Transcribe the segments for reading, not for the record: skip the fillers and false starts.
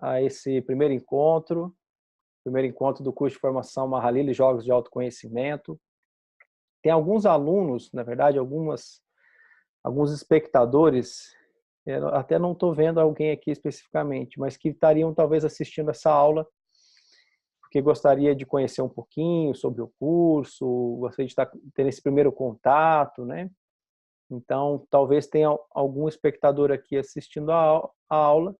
a esse primeiro encontro do curso de formação Mahalila e Jogos de Autoconhecimento. Tem alguns alunos, na verdade, alguns espectadores, eu até não estou vendo alguém aqui especificamente, mas que estariam talvez assistindo essa aula, porque gostaria de conhecer um pouquinho sobre o curso, gostaria de ter esse primeiro contato, né? Então, talvez tenha algum espectador aqui assistindo a aula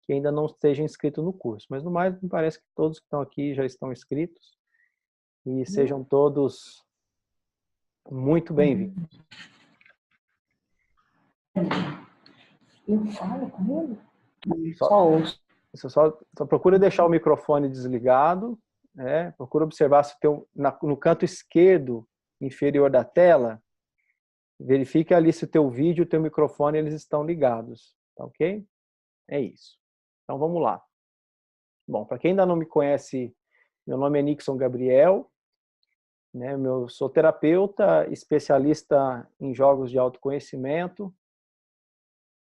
que ainda não esteja inscrito no curso. Mas, no mais, me parece que todos que estão aqui já estão inscritos e sejam todos muito bem-vindos. Eu falo com ele? Só procura deixar o microfone desligado, né? Procura observar se no canto esquerdo inferior da tela, verifique ali se o teu vídeo e o teu microfone eles estão ligados, tá ok? É isso. Então vamos lá. Bom, para quem ainda não me conhece, meu nome é Nixon Gabriel, né? Eu sou terapeuta, especialista em jogos de autoconhecimento,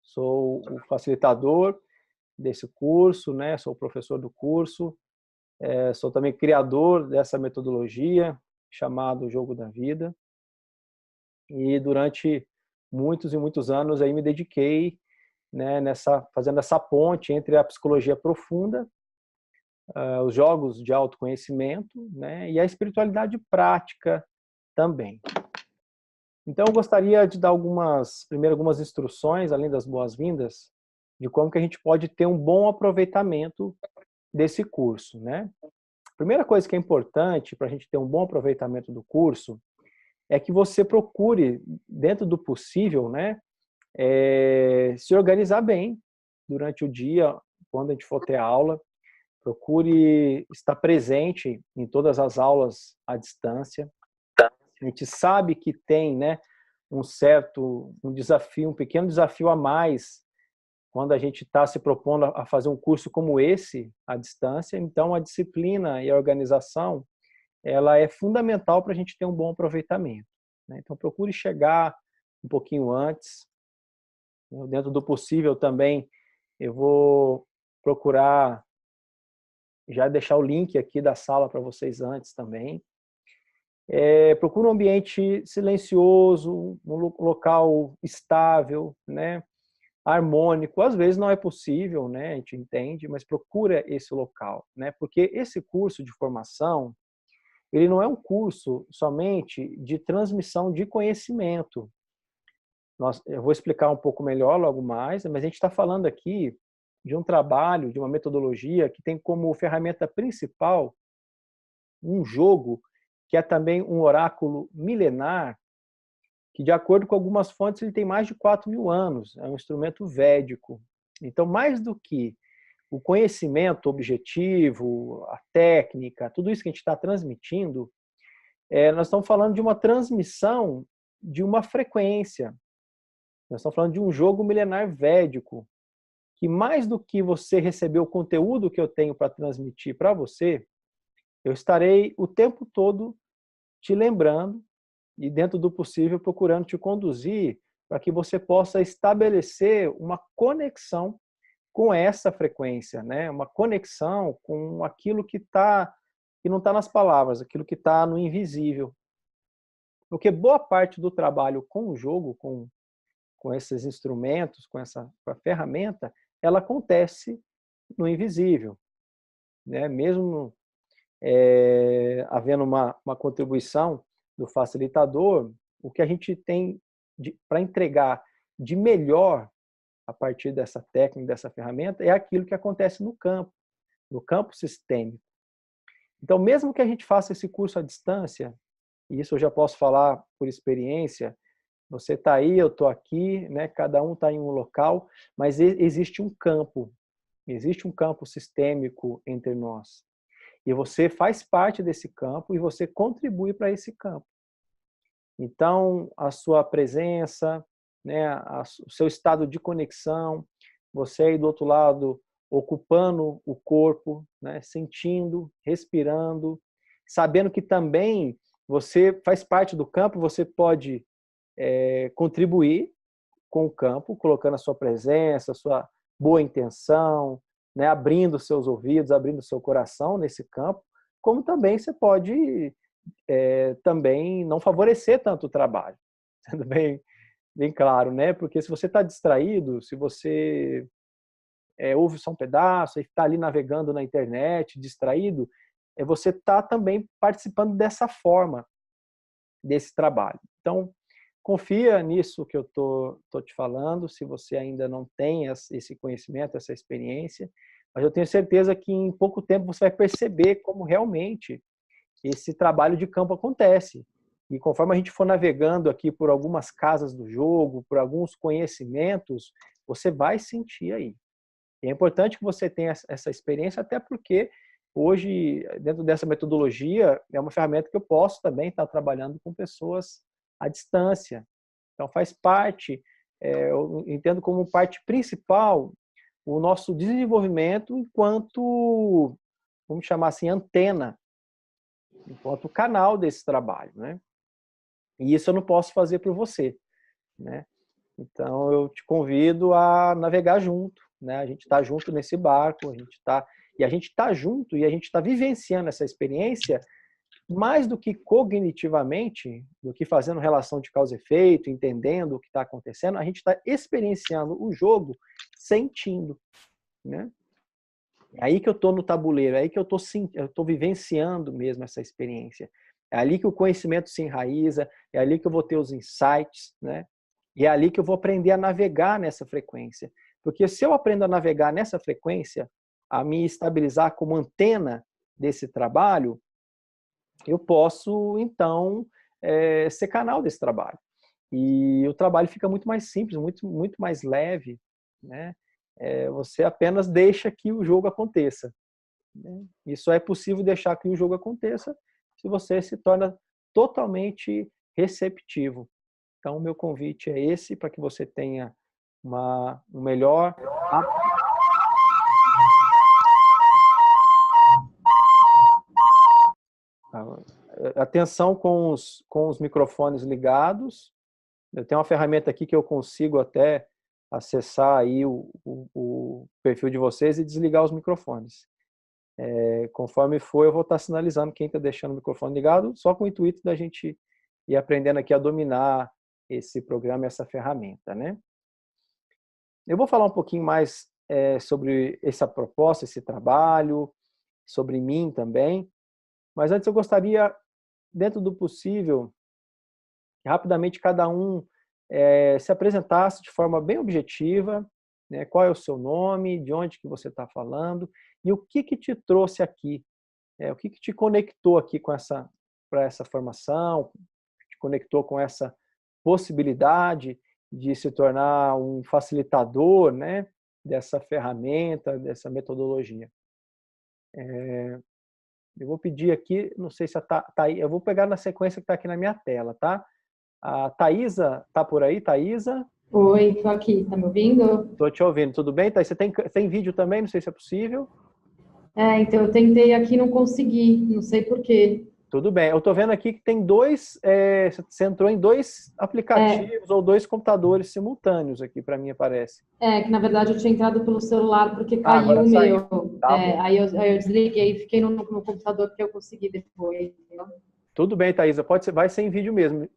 sou o facilitador desse curso, né? Sou o professor do curso, sou também criador dessa metodologia chamado Jogo da Vida. E durante muitos e muitos anos aí me dediquei, né, fazendo essa ponte entre a psicologia profunda, os jogos de autoconhecimento, né, e a espiritualidade prática também. Então eu gostaria de dar primeiro algumas instruções, além das boas-vindas, de como que a gente pode ter um bom aproveitamento desse curso, né? A primeira coisa que é importante para a gente ter um bom aproveitamento do curso é que você procure, dentro do possível, né, se organizar bem durante o dia, quando a gente for ter aula. Procure estar presente em todas as aulas à distância. A gente sabe que tem, né, um desafio, um pequeno desafio a mais quando a gente está se propondo a fazer um curso como esse à distância. Então, a disciplina e a organização, ela é fundamental para a gente ter um bom aproveitamento, né? Então, procure chegar um pouquinho antes. Dentro do possível também, eu vou procurar já deixar o link aqui da sala para vocês antes também. Procura um ambiente silencioso, um local estável, né? Harmônico. Às vezes não é possível, né? A gente entende, mas procura esse local, né? Porque esse curso de formação, ele não é um curso somente de transmissão de conhecimento. Eu vou explicar um pouco melhor logo mais, mas a gente está falando aqui de um trabalho, de uma metodologia que tem como ferramenta principal um jogo que é também um oráculo milenar, que de acordo com algumas fontes ele tem mais de 4.000 anos, é um instrumento védico. Então, mais do que o conhecimento objetivo, a técnica, tudo isso que a gente está transmitindo, nós estamos falando de uma transmissão de uma frequência. Nós estamos falando de um jogo milenar védico, que mais do que você receber o conteúdo que eu tenho para transmitir para você, eu estarei o tempo todo te lembrando e, dentro do possível, procurando te conduzir para que você possa estabelecer uma conexão com essa frequência, né? Uma conexão com aquilo que não está nas palavras, aquilo que está no invisível. Porque boa parte do trabalho com o jogo, com esses instrumentos, com a ferramenta, ela acontece no invisível, né? Mesmo havendo uma contribuição do facilitador, o que a gente tem para entregar de melhor a partir dessa técnica, dessa ferramenta, é aquilo que acontece no campo sistêmico. Então, mesmo que a gente faça esse curso à distância, e isso eu já posso falar por experiência, você está aí, eu estou aqui, né? Cada um está em um local, mas existe um campo sistêmico entre nós. E você faz parte desse campo e você contribui para esse campo. Então, a sua presença, né, o seu estado de conexão, você aí do outro lado ocupando o corpo, né, sentindo, respirando, sabendo que também você faz parte do campo, você pode contribuir com o campo, colocando a sua presença, a sua boa intenção, né, abrindo seus ouvidos, abrindo seu coração nesse campo, como também você pode também não favorecer tanto o trabalho, sendo bem claro, né? Porque se você está distraído, se você ouve só um pedaço e está ali navegando na internet, distraído, você está também participando dessa forma desse trabalho. Então, confia nisso que eu tô te falando, se você ainda não tem esse conhecimento, essa experiência, mas eu tenho certeza que em pouco tempo você vai perceber como realmente esse trabalho de campo acontece. E conforme a gente for navegando aqui por algumas casas do jogo, por alguns conhecimentos, você vai sentir aí. E é importante que você tenha essa experiência, até porque hoje, dentro dessa metodologia, é uma ferramenta que eu posso também estar trabalhando com pessoas à distância. Então, faz parte, eu entendo como parte principal o nosso desenvolvimento enquanto, vamos chamar assim, antena, enquanto canal desse trabalho, né? E isso eu não posso fazer por você, né? Então, eu te convido a navegar junto, né? A gente está junto nesse barco, a gente está junto e a gente está vivenciando essa experiência mais do que cognitivamente, do que fazendo relação de causa e efeito, entendendo o que está acontecendo, a gente está experienciando o jogo sentindo, né? É aí que eu estou no tabuleiro, é aí que eu estou vivenciando mesmo essa experiência. É ali que o conhecimento se enraiza, é ali que eu vou ter os insights, né? E é ali que eu vou aprender a navegar nessa frequência. Porque se eu aprendo a navegar nessa frequência, a me estabilizar como antena desse trabalho, eu posso, então, ser canal desse trabalho. E o trabalho fica muito mais simples, muito mais leve, né? Você apenas deixa que o jogo aconteça, né? E só é possível deixar que o jogo aconteça se você se torna totalmente receptivo. Então, o meu convite é esse, para que você tenha um melhor... Atenção com os microfones ligados. Eu tenho uma ferramenta aqui que eu consigo até acessar aí o perfil de vocês e desligar os microfones. Conforme for, eu vou estar sinalizando quem está deixando o microfone ligado, só com o intuito da gente ir aprendendo aqui a dominar esse programa e essa ferramenta, né? Eu vou falar um pouquinho mais sobre essa proposta, esse trabalho, sobre mim também, mas antes eu gostaria, dentro do possível, que rapidamente cada um se apresentasse de forma bem objetiva, né? Qual é o seu nome, de onde que você está falando e o que te trouxe aqui, o que te conectou aqui para essa formação, te conectou com essa possibilidade de se tornar um facilitador, né, dessa ferramenta, dessa metodologia. Eu vou pedir aqui, não sei se eu vou pegar na sequência que está aqui na minha tela, tá? A Thaisa está por aí, Thaisa? Oi, tô aqui, tá me ouvindo? Estou te ouvindo, tudo bem? Thaisa, você tem vídeo também? Não sei se é possível. Então eu tentei aqui e não consegui, não sei por quê. Tudo bem. Eu estou vendo aqui que tem você entrou em dois aplicativos ou dois computadores simultâneos aqui, para mim aparece. Que na verdade eu tinha entrado pelo celular porque caiu Agora o saiu. meu. Tá bom. Aí eu desliguei e fiquei no computador porque eu consegui depois. Entendeu? Tudo bem, Thaisa. Vai ser em vídeo mesmo.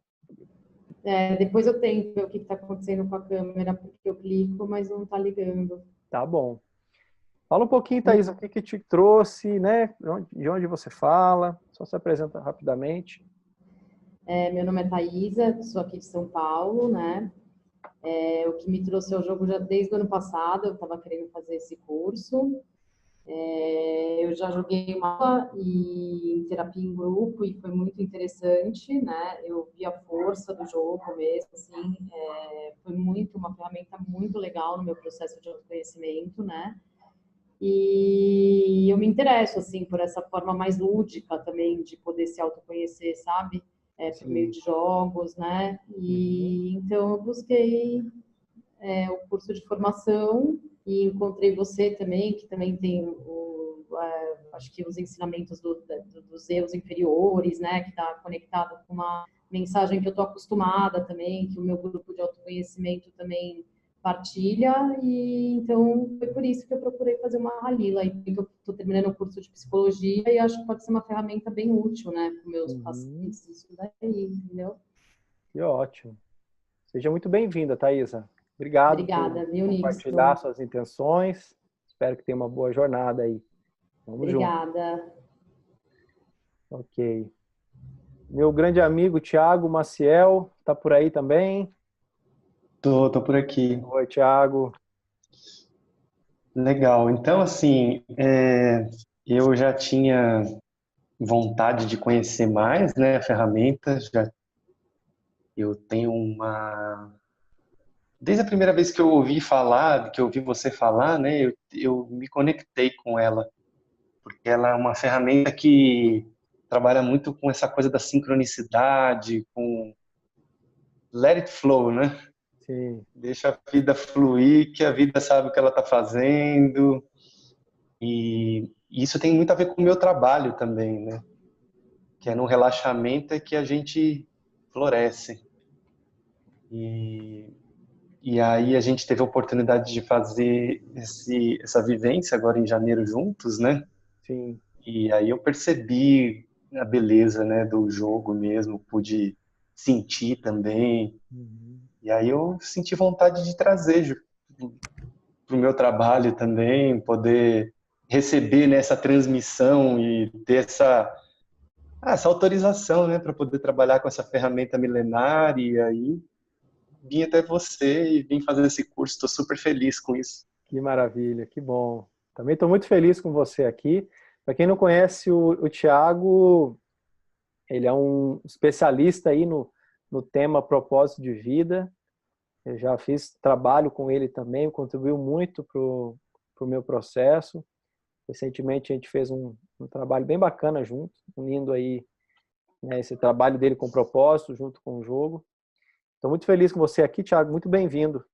Depois eu tento ver o que está acontecendo com a câmera, porque eu clico, mas não está ligando. Tá bom. Fala um pouquinho, Thaisa, o que te trouxe, né? De onde você fala? Só se apresenta rapidamente. Meu nome é Thaisa, sou aqui de São Paulo, né? O que me trouxe ao jogo já desde o ano passado, eu estava querendo fazer esse curso. Eu já joguei uma em terapia em grupo e foi muito interessante, né? Eu vi a força do jogo mesmo, assim, foi uma ferramenta muito legal no meu processo de autoconhecimento, né? E eu me interesso, assim, por essa forma mais lúdica também de poder se autoconhecer, sabe? Por meio de jogos, né? E então eu busquei o curso de formação e encontrei você também, que também tem acho que os ensinamentos dos eus inferiores, né? Que está conectado com uma mensagem que eu estou acostumada também, que o meu grupo de autoconhecimento também partilha, e então foi por isso que eu procurei fazer uma Halila. E eu estou terminando o curso de psicologia e acho que pode ser uma ferramenta bem útil, né, para os meus Uhum. pacientes, isso daí, entendeu? Que ótimo. Seja muito bem-vinda, Thaisa. Obrigado por Obrigada, viu, compartilhar Nixon? suas intenções. Espero que tenha uma boa jornada aí. Vamos junto. Obrigada. Ok. Meu grande amigo Tiago Maciel está por aí também. Tô por aqui. Oi, Tiago. Legal. Então, assim, eu já tinha vontade de conhecer mais, né, a ferramenta. Eu tenho Desde a primeira vez que eu ouvi falar, que eu ouvi você falar, né, eu me conectei com ela, porque ela é uma ferramenta que trabalha muito com essa coisa da sincronicidade, com let it flow, né? Sim. Deixa a vida fluir, que a vida sabe o que ela está fazendo. E isso tem muito a ver com o meu trabalho também, né? Que é no relaxamento é que a gente floresce. E, e aí a gente teve a oportunidade de fazer essa vivência agora em janeiro juntos, né? Sim. E aí eu percebi a beleza, né, do jogo mesmo, pude sentir também. Uhum. E aí eu senti vontade de trazer para o meu trabalho também, poder receber nessa transmissão e ter essa autorização, né, para poder trabalhar com essa ferramenta milenar. E aí vim até você e vim fazer esse curso. Estou super feliz com isso. Que maravilha, que bom. Também estou muito feliz com você aqui. Para quem não conhece o Tiago, ele é um especialista aí no tema propósito de vida. Eu já fiz trabalho com ele também, contribuiu muito para o meu processo. Recentemente a gente fez um trabalho bem bacana junto, unindo aí, né, esse trabalho dele com propósito junto com o jogo. Estou muito feliz com você aqui, Thiago, muito bem-vindo.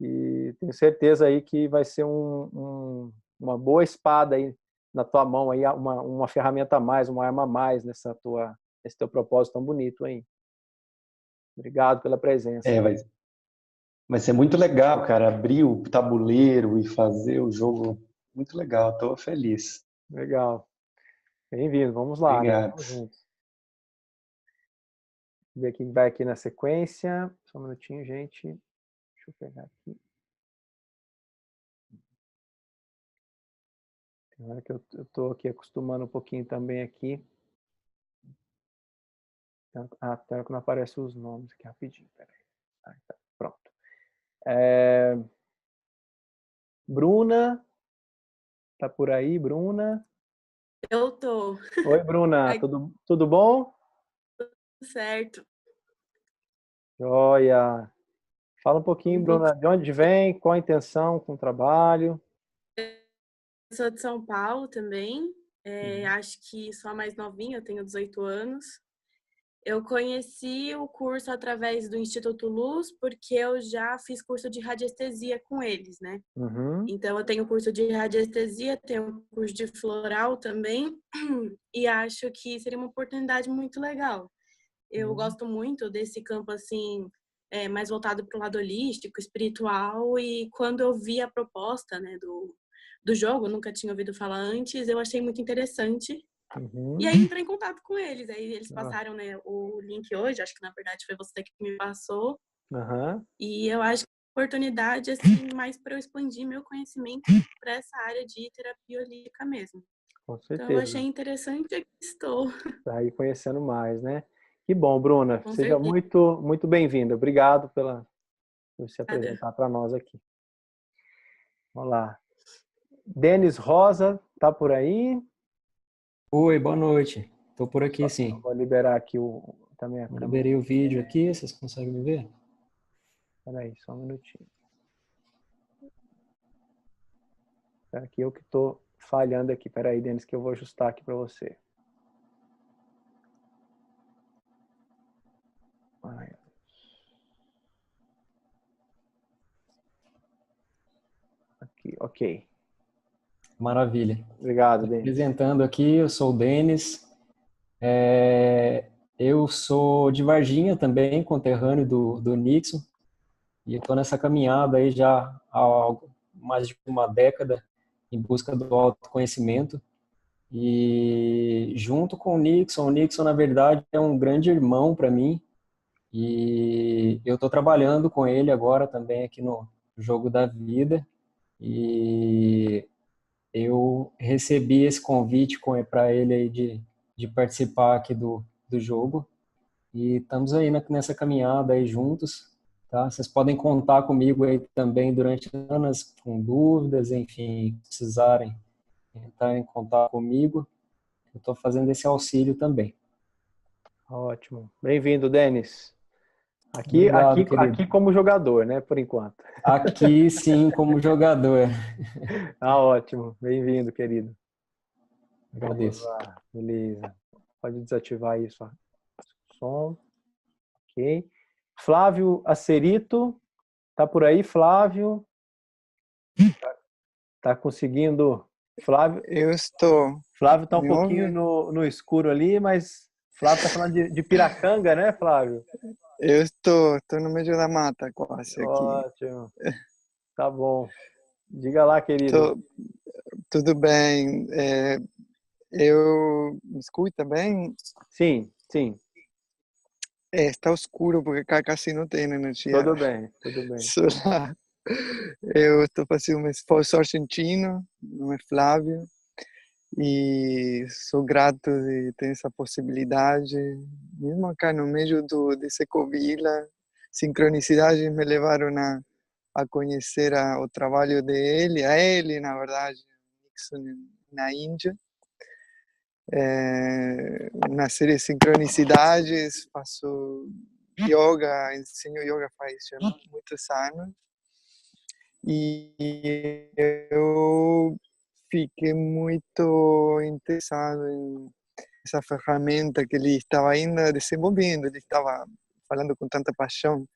E tenho certeza aí que vai ser uma boa espada aí na tua mão, aí, uma ferramenta a mais, uma arma a mais nesse teu propósito tão bonito aí. Obrigado pela presença. É, vai ser muito legal, cara, abrir o tabuleiro e fazer o jogo. Muito legal, estou feliz. Legal. Bem-vindo. Vamos lá, né? Obrigado. Vamos juntos. Ver quem vai aqui na sequência. Só um minutinho, gente. Deixa eu pegar aqui. Tem hora que eu estou aqui acostumando um pouquinho também aqui. Até que não aparecem os nomes aqui rapidinho. Peraí. Tá, pronto. Bruna, tá por aí, Bruna? Eu tô. Oi, Bruna, Ai, tudo bom? certo. Joia. Fala um pouquinho, Muito. Bruna, de onde vem, qual a intenção com o trabalho? Eu sou de São Paulo também. Acho que sou a mais novinha, eu tenho 18 anos. Eu conheci o curso através do Instituto Luz, porque eu já fiz curso de radiestesia com eles, né? Uhum, Então, eu tenho curso de radiestesia, tenho curso de floral também, e acho que seria uma oportunidade muito legal. Eu uhum, gosto muito desse campo, assim, mais voltado para o lado holístico, espiritual, e quando eu vi a proposta, né, do jogo, nunca tinha ouvido falar antes, eu achei muito interessante. uhum. E aí entrei em contato com eles. Aí eles Ah, passaram, né, o link hoje, acho que na verdade foi você que me passou. aham, E eu acho que é uma oportunidade, assim, mais para eu expandir meu conhecimento para essa área de terapia holística mesmo. com Então eu achei certeza. interessante e aqui estou, Tá aí conhecendo mais, né? Que bom, Bruna. com Seja certeza. muito, muito bem-vinda. Obrigado por se Obrigada. apresentar para nós aqui. Vamos lá. Denis Rosa, tá por aí? Oi, boa noite. Estou por aqui, sim. Vou liberar aqui também a Eu câmera. liberei o vídeo aqui, vocês conseguem me ver? Espera aí, só um minutinho. Espera aqui, eu que estou falhando aqui. Espera aí, Denis, que eu vou ajustar aqui para você. Aqui, ok. Maravilha. Obrigado, Me Denis. apresentando aqui, eu sou o Denis. Eu sou de Varginha também, conterrâneo do Nixon. E eu estou nessa caminhada aí já há mais de uma década em busca do autoconhecimento. E junto com o Nixon, na verdade, é um grande irmão para mim. E eu estou trabalhando com ele agora também aqui no Jogo da Vida. E eu recebi esse convite para ele aí de participar aqui do jogo. E estamos aí nessa caminhada aí juntos, tá? Vocês podem contar comigo aí também durante anos, com dúvidas, enfim, precisarem entrar em contato comigo. Eu estou fazendo esse auxílio também. Ótimo. Bem-vindo, Denis. Obrigado, querido. Aqui como jogador, né, por enquanto. Aqui sim, como jogador. Ah, ótimo. Bem-vindo, querido. Vamos Agradeço. lá. Beleza. Pode desativar aí só o som. Ok. Flávio Acerito. Tá por aí, Flávio? Tá conseguindo? Flávio Eu estou. tá um Me pouquinho ouve? no escuro ali, mas Flávio tá falando de Piracanga, né, Flávio? Eu estou no meio da mata quase aqui. Ótimo. Tá bom. Diga lá, querido. Tô, tudo bem. Eu me escuta bem? Sim, sim. Está escuro porque cá quase não tem energia Tudo bem, tudo bem. solar. Eu estou fazendo um esforço argentino, meu nome é Flávio, e sou grato de ter essa possibilidade, mesmo acá no meio de Secovila. Sincronicidades me levaram a conhecer o trabalho dele, a ele, na verdade, Nixon na Índia. Uma série de sincronicidades, faço yoga, ensino yoga faz já muitos anos, e eu fiquei muito interessado em essa ferramenta que ele estava ainda desenvolvendo, ele estava falando com tanta paixão.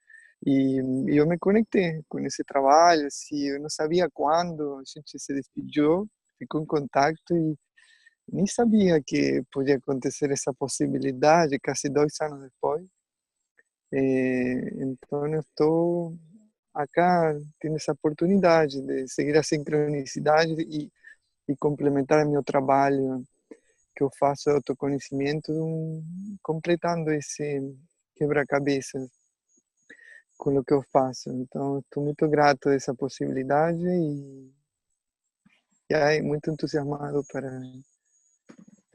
E eu me conectei com esse trabalho, assim, eu não sabia quando a gente se despediu, ficou em contato e nem sabia que podia acontecer essa possibilidade, quase 2 anos depois. Então eu estou acá tendo essa oportunidade de seguir a sincronicidade e complementar meu trabalho que eu faço de autoconhecimento, completando esse quebra-cabeça com o que eu faço. Então, estou muito grato a essa possibilidade e aí, muito entusiasmado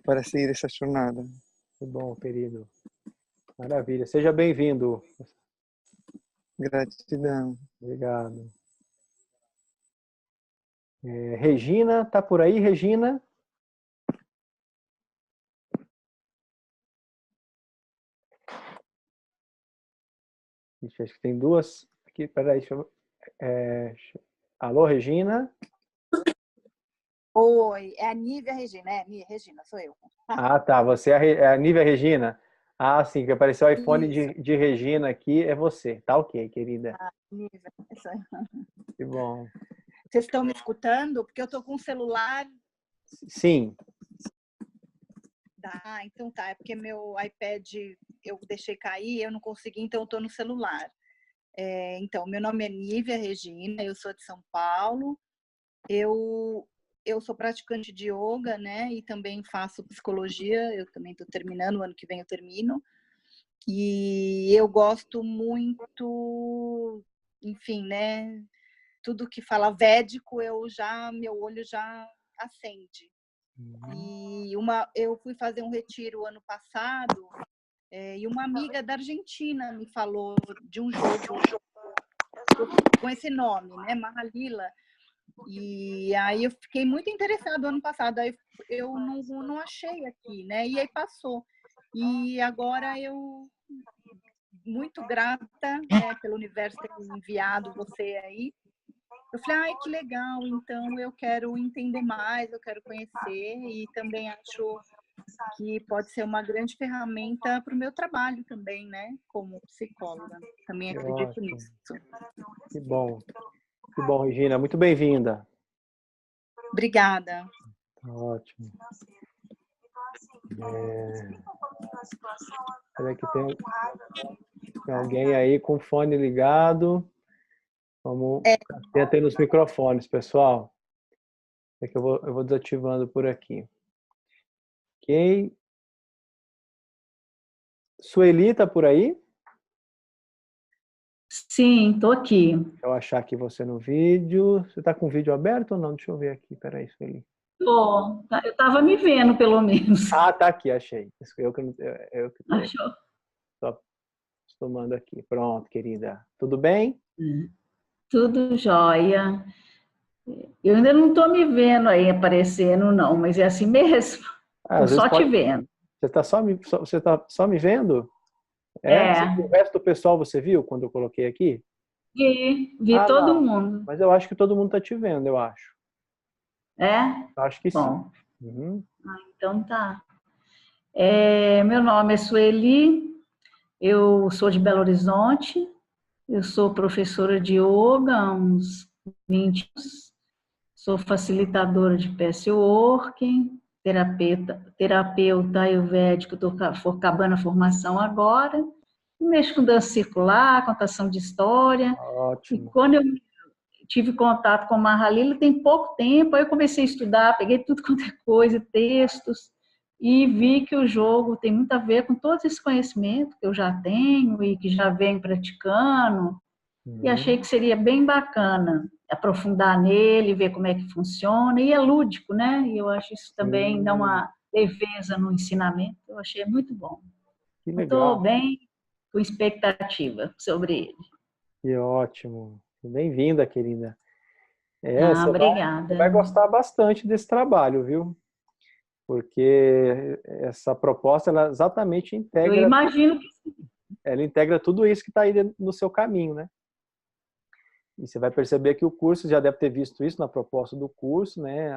para seguir essa jornada. Que bom, querido. Maravilha. Seja bem-vindo. Gratidão. Obrigado. Regina, tá por aí, Regina? Ixi, acho que tem duas aqui. Peraí, alô, Regina? Oi, é a Nívia Regina, Regina, sou eu. Ah, tá. Você é a Nívia Regina? Ah, sim, que apareceu o iPhone Isso. de Regina aqui, é você. Tá ok, querida. Nívia, isso aí. Que bom. Vocês estão me escutando? Porque eu estou com o celular. Sim. Então tá. É porque meu iPad eu deixei cair, eu não consegui, então eu estou no celular. Então, meu nome é Nívia Regina, eu sou de São Paulo. Eu sou praticante de yoga, né? E também faço psicologia. Eu também estou terminando, o ano que vem eu termino. E eu gosto muito, enfim, né? Tudo que fala védico, meu olho já acende. E eu fui fazer um retiro ano passado, e uma amiga da Argentina me falou de um jogo com esse nome, né? Mahalila. E aí eu fiquei muito interessada ano passado, aí eu não achei aqui, né? E aí passou. E agora eu muito grata, né, pelo universo ter enviado você aí. Eu falei, ai, que legal, então eu quero entender mais, eu quero conhecer e também acho que pode ser uma grande ferramenta para o meu trabalho também, né, como psicóloga. Também acredito nisso. Que bom. Que bom, Regina. Muito bem-vinda. Obrigada. Ótimo. Espera que tem alguém aí com o fone ligado. Vamos atentem nos microfones, pessoal. É que eu vou desativando por aqui. Ok. Sueli, tá por aí? Sim, tô aqui. Deixa eu achar aqui você no vídeo. Você tá com o vídeo aberto ou não? Deixa eu ver aqui. Peraí, Sueli. Tô. Eu estava me vendo, pelo menos. Ah, tá aqui, achei. Eu que tô Achou? só tomando aqui. Pronto, querida. Tudo bem? Tudo jóia. Eu ainda não estou me vendo aí aparecendo, não, mas é assim mesmo. Ah, Estou às vezes só te vendo. Você tá só me vendo? É. O resto do pessoal você viu quando eu coloquei aqui? Vi Ah, todo não. mundo. Mas eu acho que todo mundo tá te vendo, eu acho. É? Eu acho que sim. Bom, Uhum. então tá. Meu nome é Sueli, eu sou de Belo Horizonte, eu sou professora de yoga há uns 20 anos, sou facilitadora de patchwork, terapeuta ayurvédico, estou acabando a formação agora, e mexo com dança circular, contação de história, e Ótimo. quando eu tive contato com a Mahalila tem pouco tempo, aí eu comecei a estudar, peguei tudo quanto é coisa, textos, e vi que o jogo tem muito a ver com todo esse conhecimento que eu já tenho e que já venho praticando, e achei que seria bem bacana aprofundar nele, ver como é que funciona, e é lúdico, né? E eu acho isso também dá uma leveza no ensinamento, eu achei muito bom. Que Estou legal. bem com expectativa sobre ele. Que ótimo. Bem-vinda, querida. Você Obrigada. vai gostar bastante desse trabalho, viu? Porque essa proposta, ela exatamente Eu integra, imagino que ela integra tudo isso que está aí no seu caminho, né? E você vai perceber que o curso já deve ter visto isso na proposta do curso, né?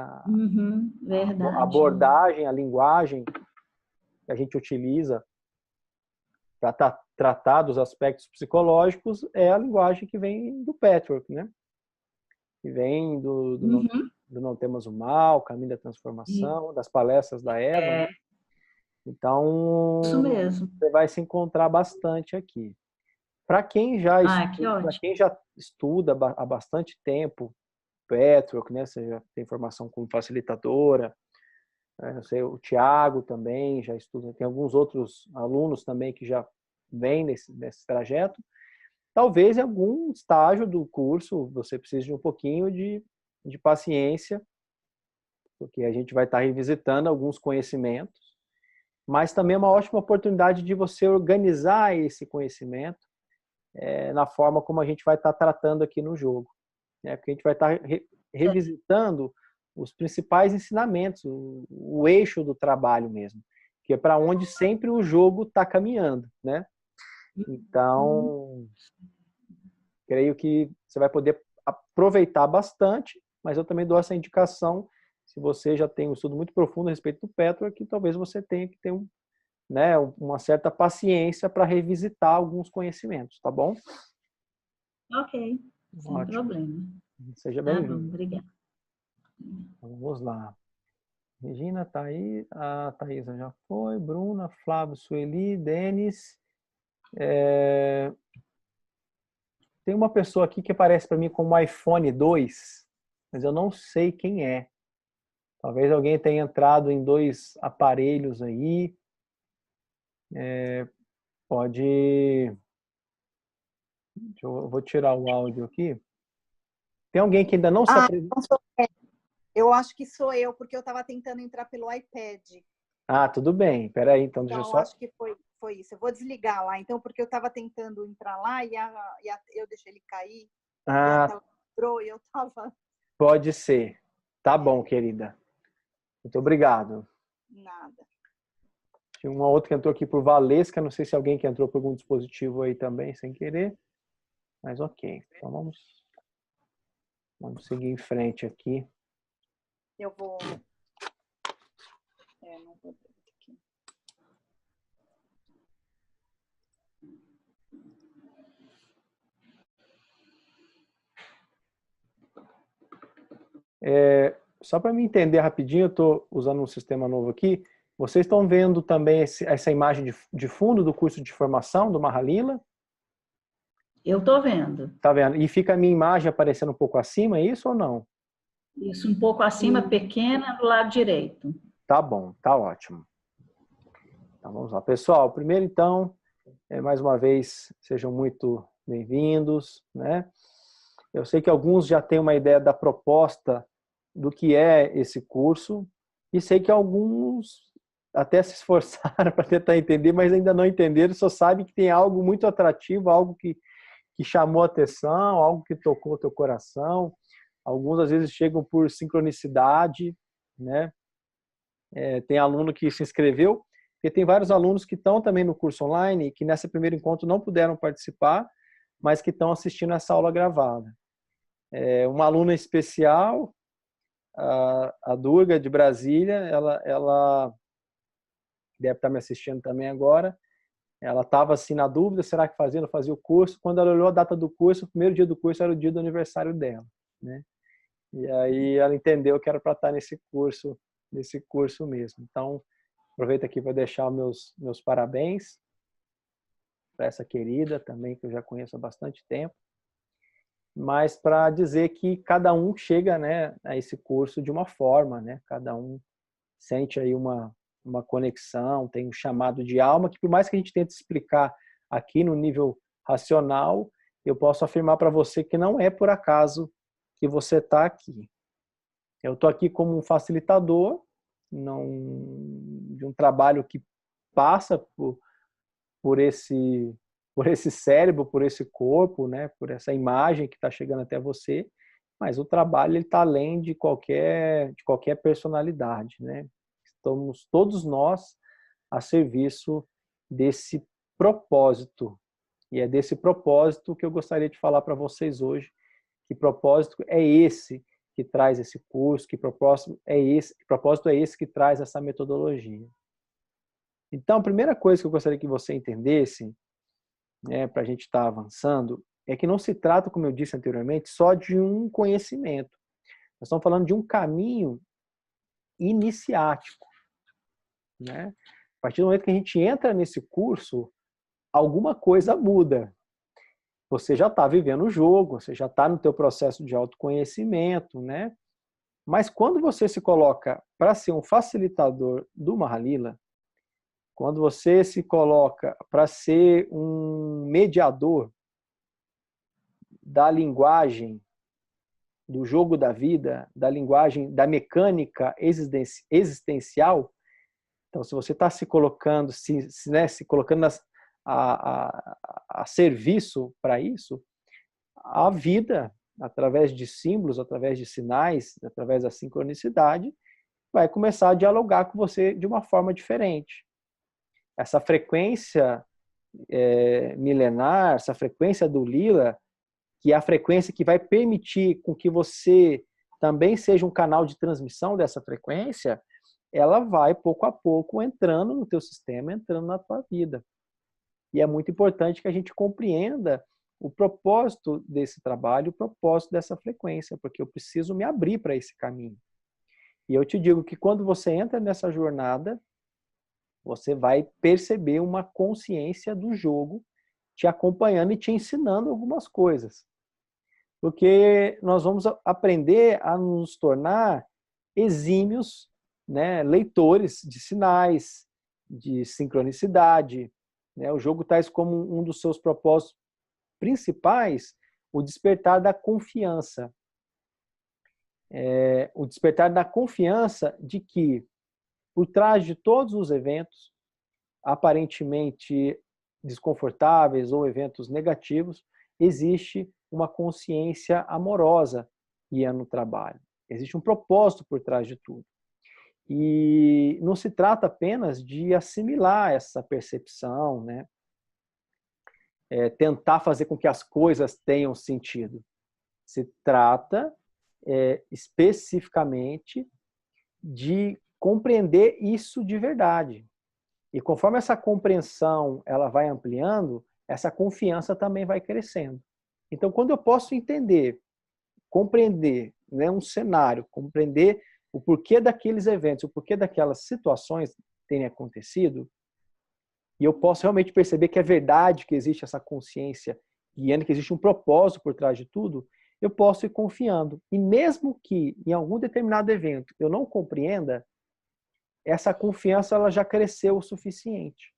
Verdade. A abordagem, a linguagem que a gente utiliza para tratar dos aspectos psicológicos é a linguagem que vem do Patchwork, né? Que vem do Não Temas o Mal, Caminho da Transformação, das palestras da Eva, né? Então, Isso mesmo. você vai se encontrar bastante aqui. Para quem já estuda há bastante tempo Patchwork, né? Você já tem formação como facilitadora, eu sei, o Thiago também já estuda, tem alguns outros alunos também que já vêm nesse trajeto. Talvez em algum estágio do curso você precise de um pouquinho de paciência, porque a gente vai estar revisitando alguns conhecimentos, mas também é uma ótima oportunidade de você organizar esse conhecimento na forma como a gente vai estar tratando aqui no jogo. Porque a gente vai estar revisitando os principais ensinamentos, o eixo do trabalho mesmo, que é para onde sempre o jogo está caminhando, né? Então, creio que você vai poder aproveitar bastante, mas eu também dou essa indicação, se você já tem um estudo muito profundo a respeito do Patchwork, que talvez você tenha que ter uma certa paciência para revisitar alguns conhecimentos, tá bom? Ok, sem problema. Seja Tá bem-vindo. bom, obrigada. Vamos lá. Regina tá aí, a Thaisa já foi, Bruna, Flávio, Sueli, Denis. Tem uma pessoa aqui que aparece para mim como iPhone 2, mas eu não sei quem é. Talvez alguém tenha entrado em dois aparelhos aí. Pode... Eu vou tirar o áudio aqui. Tem alguém que ainda não se apresentou? Eu acho que sou eu, porque eu estava tentando entrar pelo iPad. Ah, tudo bem. Espera aí, então deixa eu Então, só... acho que foi isso. Eu vou desligar lá, então, porque eu estava tentando entrar lá e eu deixei ele cair. E a tela quebrou e eu estava... Pode ser. Tá bom, querida. Muito obrigado. Nada. Tinha uma outra que entrou aqui por Valesca. Não sei se alguém que entrou por algum dispositivo aí também, sem querer. Mas ok. Então vamos seguir em frente aqui. Eu vou... não vou ver aqui. Só para me entender rapidinho, eu estou usando um sistema novo aqui. Vocês estão vendo também essa imagem de fundo do curso de formação do Mahalila? Eu estou vendo. Tá vendo? E fica a minha imagem aparecendo um pouco acima, é isso ou não? Isso, um pouco acima, pequena, do lado direito. Tá bom, tá ótimo. Então vamos lá. Pessoal, primeiro então, mais uma vez, sejam muito bem-vindos, né? Eu sei que alguns já têm uma ideia da proposta do que é esse curso e sei que alguns até se esforçaram para tentar entender, mas ainda não entenderam, só sabem que tem algo muito atrativo, algo que chamou a atenção, algo que tocou o teu coração. Alguns às vezes chegam por sincronicidade, né? Tem aluno que se inscreveu, porque tem vários alunos que estão também no curso online e que nesse primeiro encontro não puderam participar, mas que estão assistindo essa aula gravada. Uma aluna especial, a Durga de Brasília, ela deve estar me assistindo também agora. Ela estava assim na dúvida, será que fazia ou não fazia o curso? Quando ela olhou a data do curso, o primeiro dia do curso era o dia do aniversário dela, né? E aí ela entendeu que era para estar nesse curso mesmo. Então, aproveito aqui para deixar meus parabéns para essa querida também, que eu já conheço há bastante tempo, mas para dizer que cada um chega, né, a esse curso de uma forma, né? Cada um sente aí uma conexão, tem um chamado de alma, que por mais que a gente tente explicar aqui no nível racional, eu posso afirmar para você que não é por acaso que você está aqui. Eu estou aqui como um facilitador de um trabalho que passa por esse cérebro, por esse corpo, né, por essa imagem que está chegando até você, mas o trabalho está além de qualquer personalidade, né? Estamos todos nós a serviço desse propósito. E é desse propósito que eu gostaria de falar para vocês hoje. Que propósito é esse que traz esse curso? Que propósito é esse que traz essa metodologia? Então, a primeira coisa que eu gostaria que você entendesse, né, para a gente estar avançando, é que não se trata, como eu disse anteriormente, só de um conhecimento. Nós estamos falando de um caminho iniciático, né? A partir do momento que a gente entra nesse curso, alguma coisa muda. Você já está vivendo o jogo, você já está no teu processo de autoconhecimento, né? Mas quando você se coloca para ser um facilitador do Mahalila, quando você se coloca para ser um mediador da linguagem do jogo da vida, da linguagem da mecânica existencial, então, se você está se colocando, se colocando a serviço para isso, a vida, através de símbolos, através de sinais, através da sincronicidade, vai começar a dialogar com você de uma forma diferente. Essa frequência milenar, essa frequência do Lila, que é a frequência que vai permitir com que você também seja um canal de transmissão dessa frequência, ela vai pouco a pouco entrando no teu sistema, entrando na tua vida. E é muito importante que a gente compreenda o propósito desse trabalho, o propósito dessa frequência, porque eu preciso me abrir para esse caminho. E eu te digo que quando você entra nessa jornada, você vai perceber uma consciência do jogo te acompanhando e te ensinando algumas coisas. Porque nós vamos aprender a nos tornar exímios, né, leitores de sinais, de sincronicidade, né? O jogo traz como um dos seus propósitos principais o despertar da confiança. O despertar da confiança de que, por trás de todos os eventos, aparentemente desconfortáveis ou eventos negativos, existe uma consciência amorosa guiando o trabalho. Existe um propósito por trás de tudo. E não se trata apenas de assimilar essa percepção, né? Tentar fazer com que as coisas tenham sentido. Se trata especificamente de compreender isso de verdade. E conforme essa compreensão ela vai ampliando, essa confiança também vai crescendo. Então, quando eu posso entender, compreender, né, um cenário, compreender o porquê daqueles eventos, o porquê daquelas situações terem acontecido, e eu posso realmente perceber que é verdade que existe essa consciência guiando que existe um propósito por trás de tudo, eu posso ir confiando. E mesmo que em algum determinado evento eu não compreenda, essa confiança ela já cresceu o suficiente.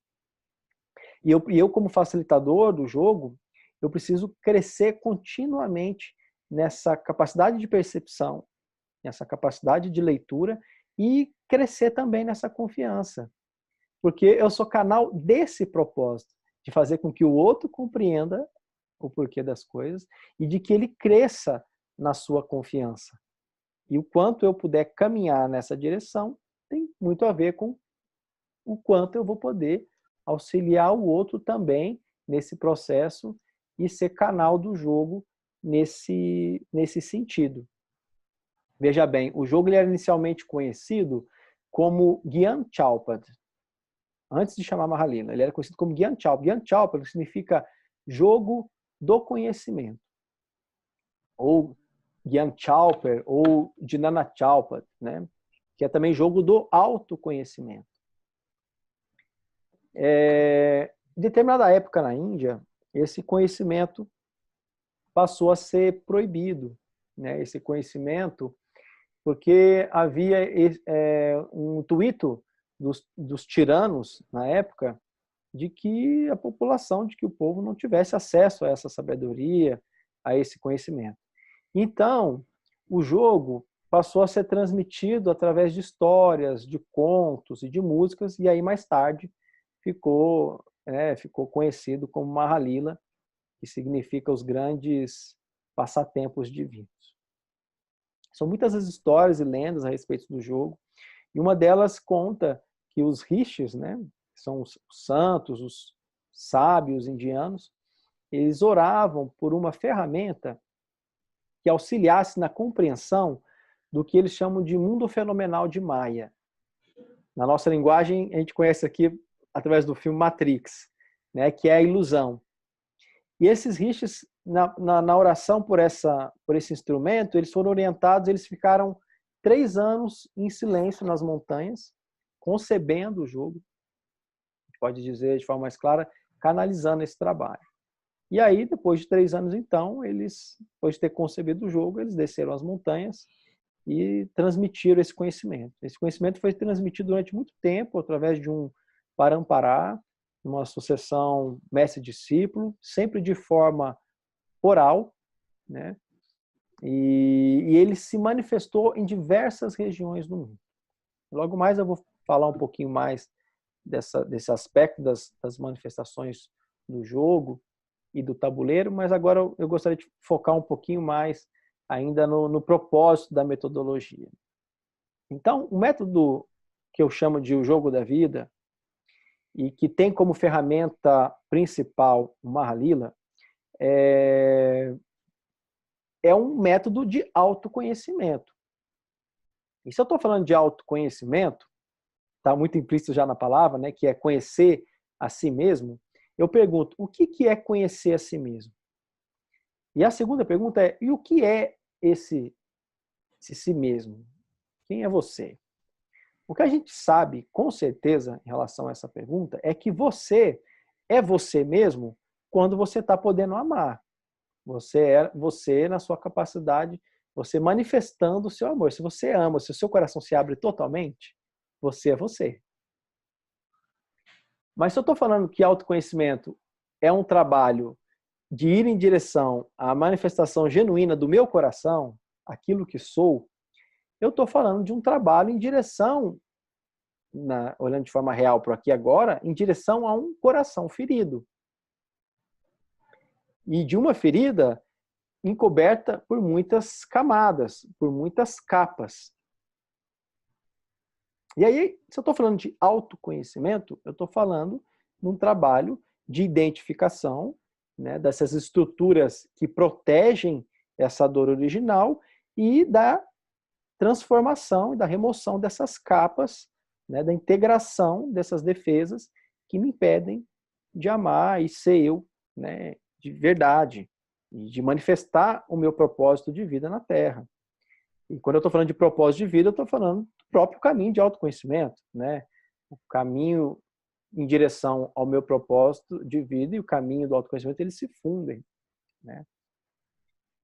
E eu como facilitador do jogo, eu preciso crescer continuamente nessa capacidade de percepção, nessa capacidade de leitura e crescer também nessa confiança. Porque eu sou canal desse propósito, de fazer com que o outro compreenda o porquê das coisas e de que ele cresça na sua confiança. E o quanto eu puder caminhar nessa direção tem muito a ver com o quanto eu vou poder auxiliar o outro também nesse processo e ser canal do jogo nesse sentido. Veja bem, o jogo ele era inicialmente conhecido como Gyan Chaupad, antes de chamar Mahalila. Ele era conhecido como Gyan Chaupad. Gyan Chaupad significa jogo do conhecimento. Ou Gyan Chauper, ou Jnana Chaupad, né? Que é também jogo do autoconhecimento. Em determinada época na Índia, esse conhecimento passou a ser proibido, né? Esse conhecimento, porque havia um intuito dos tiranos na época de que a população, de que o povo não tivesse acesso a essa sabedoria, a esse conhecimento. Então, o jogo passou a ser transmitido através de histórias, de contos e de músicas, e aí mais tarde ficou conhecido como Mahalila, que significa os grandes passatempos divinos. São muitas as histórias e lendas a respeito do jogo, e uma delas conta que os rishis, né, que são os santos, os sábios indianos, eles oravam por uma ferramenta que auxiliasse na compreensão do que eles chamam de mundo fenomenal de Maya. Na nossa linguagem, a gente conhece aqui através do filme Matrix, né, que é a ilusão. E esses rishis, na oração por esse instrumento, eles foram orientados, eles ficaram 3 anos em silêncio nas montanhas, concebendo o jogo, a gente pode dizer de forma mais clara, canalizando esse trabalho. E aí, depois de 3 anos, então, depois de ter concebido o jogo, eles desceram as montanhas e transmitiram esse conhecimento. Esse conhecimento foi transmitido durante muito tempo, através de um parampará, uma sucessão mestre-discípulo, sempre de forma oral, né? E ele se manifestou em diversas regiões do mundo. Logo mais eu vou falar um pouquinho mais desse aspecto das manifestações do jogo e do tabuleiro, mas agora eu gostaria de focar um pouquinho mais ainda no propósito da metodologia. Então, o método que eu chamo de o jogo da vida, e que tem como ferramenta principal o Mahalila, é um método de autoconhecimento. E se eu estou falando de autoconhecimento, está muito implícito já na palavra, né, que é conhecer a si mesmo, eu pergunto, o que é conhecer a si mesmo? E a segunda pergunta é, e o que é esse si mesmo? Quem é você? O que a gente sabe com certeza em relação a essa pergunta é que você é você mesmo quando você está podendo amar. Você é você na sua capacidade, você manifestando o seu amor. Se você ama, se o seu coração se abre totalmente, você é você. Mas se eu estou falando que autoconhecimento é um trabalho de ir em direção à manifestação genuína do meu coração, aquilo que sou, eu estou falando de um trabalho em direção, olhando de forma real para aqui agora, em direção a um coração ferido. E de uma ferida encoberta por muitas camadas, por muitas capas. E aí, se eu estou falando de autoconhecimento, eu estou falando de um trabalho de identificação, né, dessas estruturas que protegem essa dor original e da transformação e da remoção dessas capas, né, da integração dessas defesas que me impedem de amar e ser eu, né, de verdade, e de manifestar o meu propósito de vida na Terra. E quando eu estou falando de propósito de vida, eu estou falando do próprio caminho de autoconhecimento, né? O caminho em direção ao meu propósito de vida e o caminho do autoconhecimento, eles se fundem. né?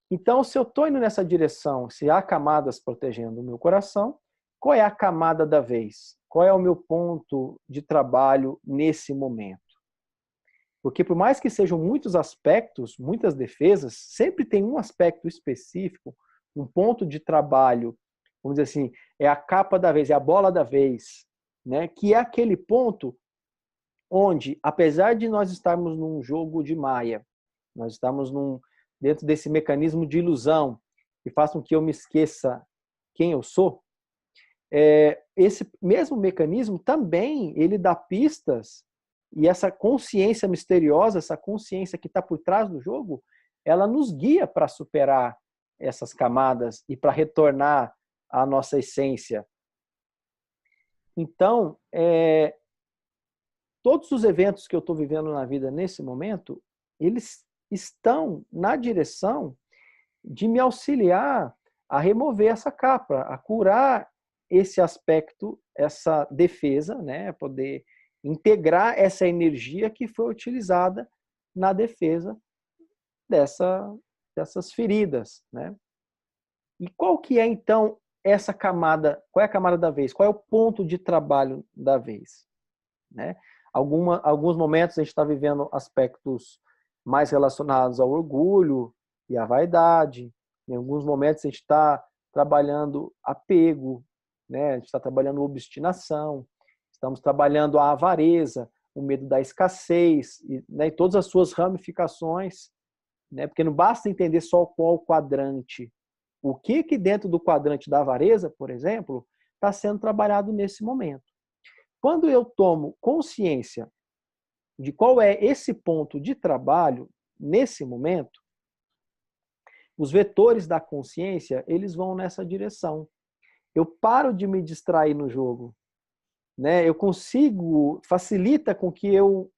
Então, se eu estou indo nessa direção, se há camadas protegendo o meu coração, qual é a camada da vez? Qual é o meu ponto de trabalho nesse momento? Porque por mais que sejam muitos aspectos, muitas defesas, sempre tem um aspecto específico, um ponto de trabalho, vamos dizer assim, é a capa da vez, é a bola da vez, né? Que é aquele ponto onde, apesar de nós estarmos num jogo de maia, nós estamos dentro desse mecanismo de ilusão que faz com que eu me esqueça quem eu sou, esse mesmo mecanismo também ele dá pistas, e essa consciência misteriosa, essa consciência que está por trás do jogo, ela nos guia para superar essas camadas e para retornar à nossa essência. Então, todos os eventos que eu estou vivendo na vida nesse momento, eles estão na direção de me auxiliar a remover essa capa, a curar esse aspecto, essa defesa, né? Poder integrar essa energia que foi utilizada na defesa dessas feridas, né? E qual que é, então, essa camada? Qual é a camada da vez? Qual é o ponto de trabalho da vez? Né? Alguns momentos a gente está vivendo aspectos mais relacionados ao orgulho e à vaidade. Em alguns momentos a gente está trabalhando apego, né? A gente está trabalhando obstinação, estamos trabalhando a avareza, o medo da escassez, né? E todas as suas ramificações, né? Porque não basta entender só qual quadrante. O que dentro do quadrante da avareza, por exemplo, está sendo trabalhado nesse momento. Quando eu tomo consciência de qual é esse ponto de trabalho nesse momento, os vetores da consciência, eles vão nessa direção. Eu paro de me distrair no jogo, né? Eu consigo, facilita com que eu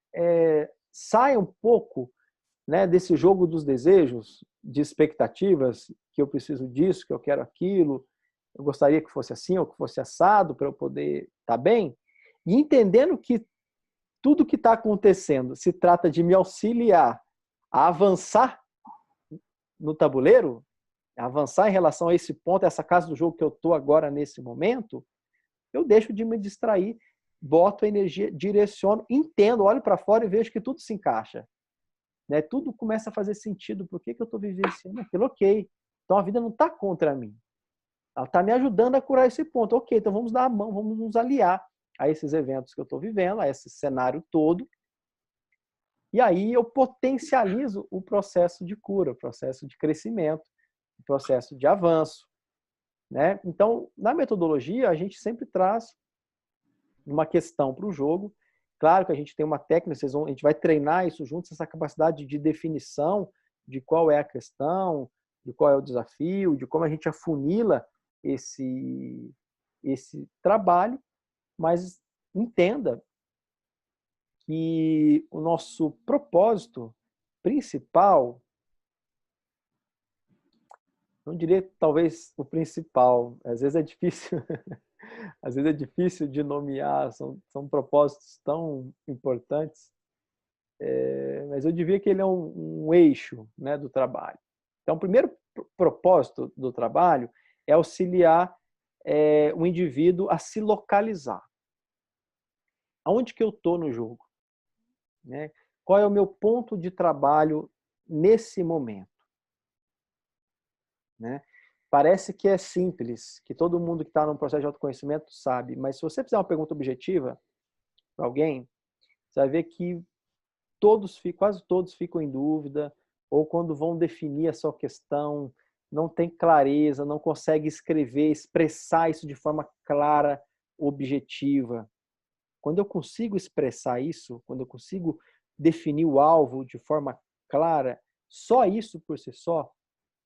saia um pouco, né, desse jogo dos desejos, de expectativas, que eu preciso disso, que eu quero aquilo, eu gostaria que fosse assim ou que fosse assado para eu poder estar bem, e entendendo que tudo que está acontecendo se trata de me auxiliar a avançar no tabuleiro, a avançar em relação a esse ponto, essa casa do jogo que eu estou agora nesse momento, eu deixo de me distrair, boto a energia, direciono, entendo, olho para fora e vejo que tudo se encaixa. Né? Tudo começa a fazer sentido. Por que eu estou vivenciando aquilo? Ok. Então a vida não está contra mim. Ela está me ajudando a curar esse ponto. Ok, então vamos dar a mão, vamos nos aliar a esses eventos que eu estou vivendo, a esse cenário todo. E aí eu potencializo o processo de cura, o processo de crescimento, o processo de avanço. Né? Então, na metodologia, a gente sempre traz uma questão para o jogo. Claro que a gente tem uma técnica, a gente vai treinar isso juntos, essa capacidade de definição de qual é a questão, de qual é o desafio, de como a gente afunila esse trabalho, mas entenda que o nosso propósito principal, não diria talvez o principal, às vezes é difícil, às vezes é difícil de nomear, são propósitos tão importantes, mas eu diria que ele é um eixo, né, do trabalho. Então, o primeiro propósito do trabalho é auxiliar o indivíduo a se localizar. Aonde que eu estou no jogo? Né? Qual é o meu ponto de trabalho nesse momento? Né? Parece que é simples, que todo mundo que está num processo de autoconhecimento sabe, mas se você fizer uma pergunta objetiva para alguém, você vai ver que quase todos ficam em dúvida, ou quando vão definir a sua questão, não tem clareza, não consegue escrever, expressar isso de forma clara, objetiva. Quando eu consigo expressar isso, quando eu consigo definir o alvo de forma clara, só isso por si só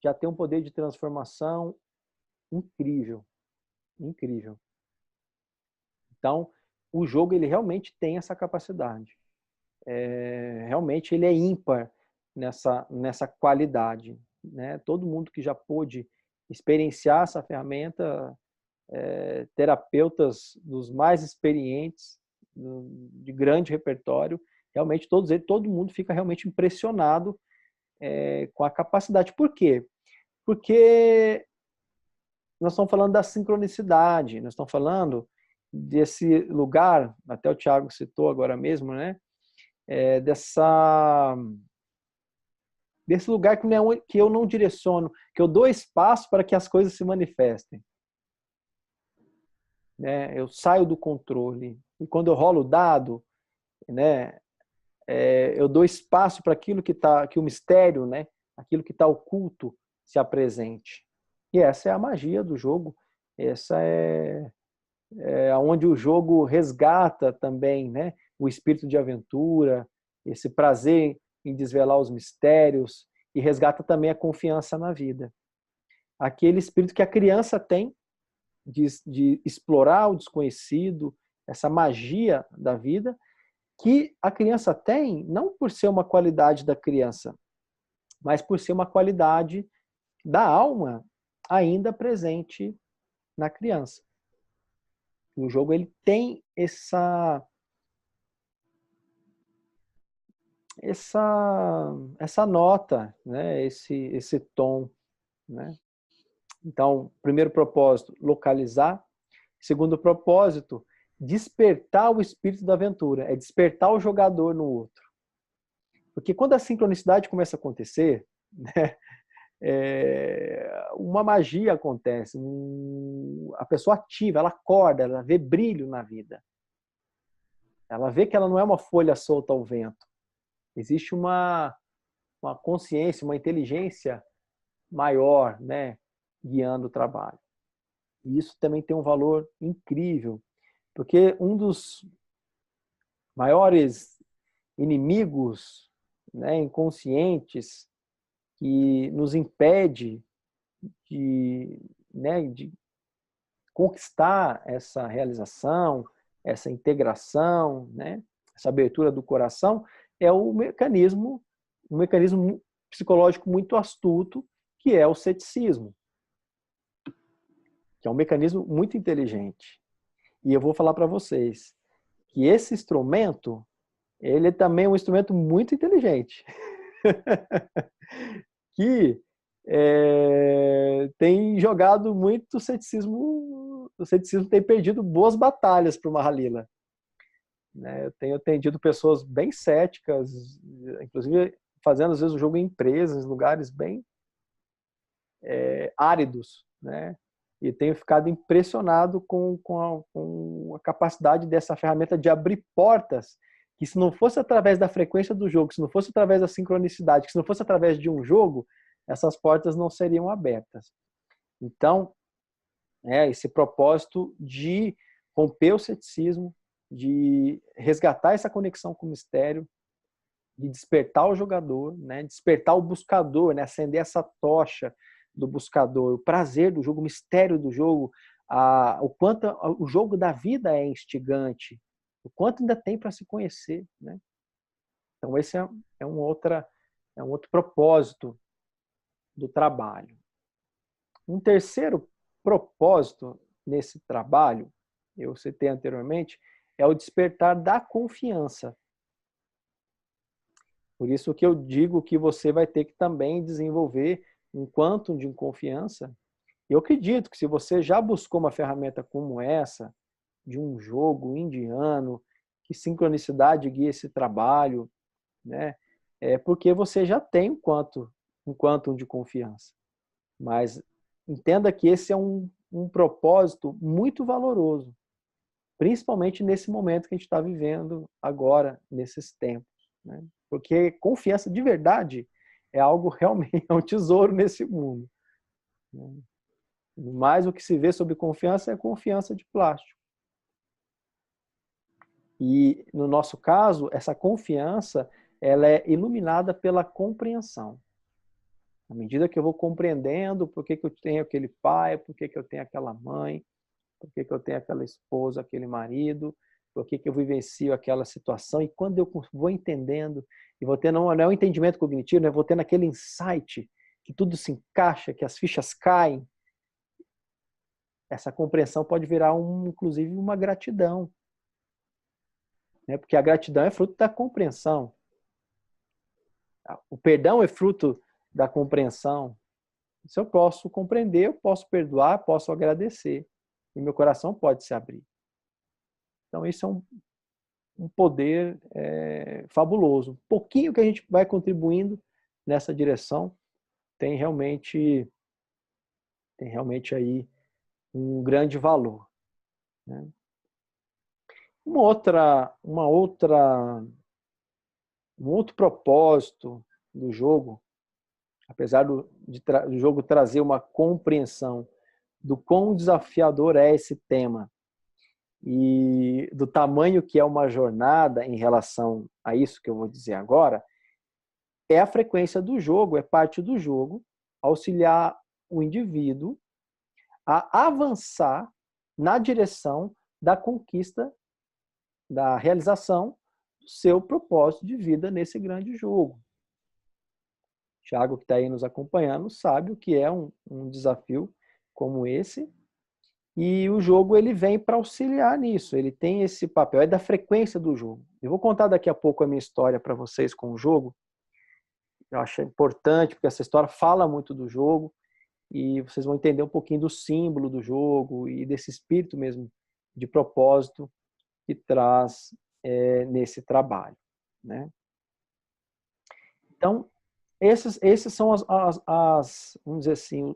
já tem um poder de transformação incrível. Incrível. Então, o jogo ele realmente tem essa capacidade. Realmente ele é ímpar nessa qualidade. Né? Todo mundo que já pôde experienciar essa ferramenta, terapeutas dos mais experientes, de grande repertório, realmente todo mundo fica realmente impressionado com a capacidade. Por quê? Porque nós estamos falando da sincronicidade, nós estamos falando desse lugar, até o Thiago citou agora mesmo, né? Desse lugar que eu não direciono, que eu dou espaço para que as coisas se manifestem. Né? Eu saio do controle. E quando eu rolo o dado, né, eu dou espaço para aquilo que o mistério, né, aquilo que está oculto, se apresente. E essa é a magia do jogo. Essa é onde o jogo resgata também, né, o espírito de aventura, esse prazer em desvelar os mistérios, e resgata também a confiança na vida. Aquele espírito que a criança tem de explorar o desconhecido, essa magia da vida, que a criança tem não por ser uma qualidade da criança, mas por ser uma qualidade da alma ainda presente na criança. O jogo ele tem essa nota, né? esse tom, né? Então, primeiro propósito, localizar. Segundo propósito, despertar o espírito da aventura, é despertar o jogador no outro. Porque quando a sincronicidade começa a acontecer, né, uma magia acontece, a pessoa ativa, ela acorda, ela vê brilho na vida. Ela vê que ela não é uma folha solta ao vento. Existe uma consciência, uma inteligência maior, né, guiando o trabalho. E isso também tem um valor incrível, porque um dos maiores inimigos, né, inconscientes que nos impede de conquistar essa realização, essa integração, né, essa abertura do coração, é um mecanismo psicológico muito astuto, que é o ceticismo, que é um mecanismo muito inteligente. E eu vou falar para vocês que esse instrumento, ele também é um instrumento muito inteligente, que tem jogado muito ceticismo. O ceticismo tem perdido boas batalhas para o Mahalila. Eu tenho atendido pessoas bem céticas, inclusive fazendo às vezes o jogo em empresas, em lugares bem áridos, né? E tenho ficado impressionado com a capacidade dessa ferramenta de abrir portas que, se não fosse através da frequência do jogo, se não fosse através da sincronicidade, que se não fosse através de um jogo, essas portas não seriam abertas. Então, esse propósito de romper o ceticismo, de resgatar essa conexão com o mistério, de despertar o jogador, né? Despertar o buscador, né? Acender essa tocha do buscador, o prazer do jogo, o mistério do jogo, o quanto o jogo da vida é instigante, o quanto ainda tem para se conhecer, né? Então esse é um outro propósito do trabalho. Um terceiro propósito nesse trabalho, eu citei anteriormente, é o despertar da confiança. Por isso que eu digo que você vai ter que também desenvolver um quantum de confiança. Eu acredito que se você já buscou uma ferramenta como essa, de um jogo indiano, que sincronicidade guia esse trabalho, né? É porque você já tem um quantum de confiança. Mas entenda que esse é um propósito muito valoroso, principalmente nesse momento que a gente está vivendo agora, nesses tempos, né? Porque confiança de verdade é algo realmente, é um tesouro nesse mundo. Mas o que se vê sobre confiança é confiança de plástico. E, no nosso caso, essa confiança ela é iluminada pela compreensão. À medida que eu vou compreendendo por que eu tenho aquele pai, por que eu tenho aquela mãe, por que eu tenho aquela esposa, aquele marido, por que eu vivencio aquela situação, e quando eu vou entendendo, e vou tendo, não é um entendimento cognitivo, né? Vou tendo aquele insight, que tudo se encaixa, que as fichas caem, essa compreensão pode virar, inclusive, uma gratidão. Né? Porque a gratidão é fruto da compreensão. O perdão é fruto da compreensão. Se eu posso compreender, eu posso perdoar, posso agradecer. E meu coração pode se abrir. Então, isso é um poder fabuloso. Um pouquinho que a gente vai contribuindo nessa direção tem realmente aí um grande valor, né? Um outro propósito do jogo, apesar do jogo trazer uma compreensão do quão desafiador é esse tema e do tamanho que é uma jornada em relação a isso que eu vou dizer agora, é a frequência do jogo, é parte do jogo, auxiliar o indivíduo a avançar na direção da conquista, da realização do seu propósito de vida nesse grande jogo. Thiago, que está aí nos acompanhando, sabe o que é um desafio como esse. E o jogo ele vem para auxiliar nisso, ele tem esse papel, é da frequência do jogo. Eu vou contar daqui a pouco a minha história para vocês com o jogo. Eu acho importante, porque essa história fala muito do jogo, e vocês vão entender um pouquinho do símbolo do jogo e desse espírito mesmo de propósito que traz nesse trabalho, né? Então, esses são vamos dizer assim,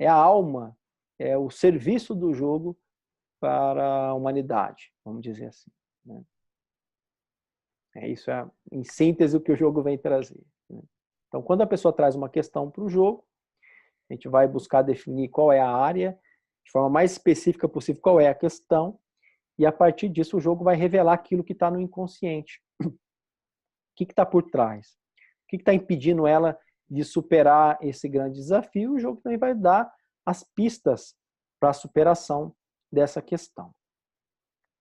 a alma, é o serviço do jogo para a humanidade, vamos dizer assim, né? Isso é, em síntese, o que o jogo vem trazer, né? Então, quando a pessoa traz uma questão para o jogo, a gente vai buscar definir qual é a área, de forma mais específica possível, qual é a questão, e a partir disso o jogo vai revelar aquilo que está no inconsciente. O que está por trás? O que está impedindo ela de superar esse grande desafio? O jogo também vai dar as pistas para a superação dessa questão.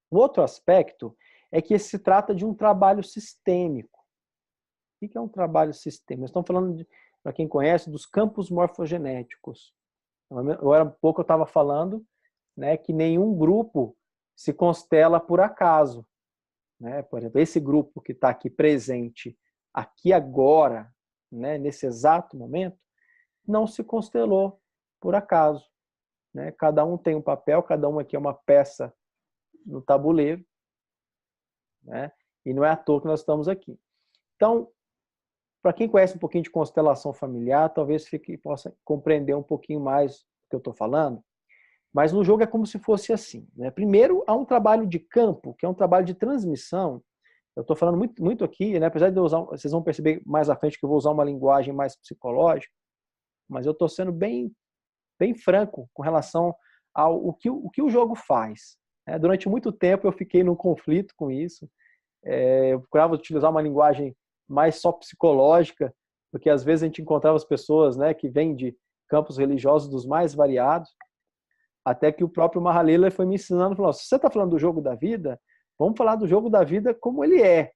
O outro aspecto é que se trata de um trabalho sistêmico. O que é um trabalho sistêmico? Nós estamos falando, para quem conhece, dos campos morfogenéticos. Agora há pouco eu estava falando, né, que nenhum grupo se constela por acaso, né? Por exemplo, esse grupo que está aqui presente, aqui agora, né, nesse exato momento, não se constelou por acaso, né? Cada um tem um papel, cada um aqui é uma peça no tabuleiro, né? E não é à toa que nós estamos aqui. Então, para quem conhece um pouquinho de constelação familiar, talvez possa compreender um pouquinho mais do que eu estou falando. Mas no jogo é como se fosse assim, né? Primeiro, há um trabalho de campo, que é um trabalho de transmissão. Eu estou falando muito aqui, né? Apesar de eu usar, vocês vão perceber mais à frente que eu vou usar uma linguagem mais psicológica, mas eu estou sendo bem franco com relação ao que o jogo faz, né? Durante muito tempo eu fiquei num conflito com isso. Eu procurava utilizar uma linguagem mais só psicológica, porque às vezes a gente encontrava as pessoas, né, que vêm de campos religiosos dos mais variados, até que o próprio Mahalela foi me ensinando, falou, se você está falando do jogo da vida, vamos falar do jogo da vida como ele é,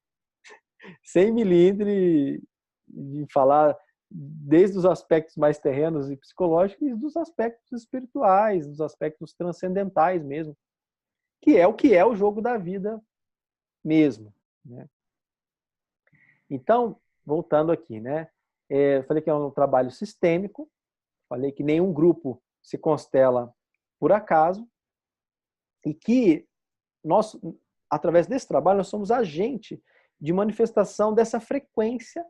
sem milindre, de falar desde os aspectos mais terrenos e psicológicos e dos aspectos espirituais, dos aspectos transcendentais mesmo, que é o jogo da vida mesmo, né? Então, voltando aqui, né? Eu falei que é um trabalho sistêmico, falei que nenhum grupo se constela por acaso e que nós, através desse trabalho, nós somos agente de manifestação dessa frequência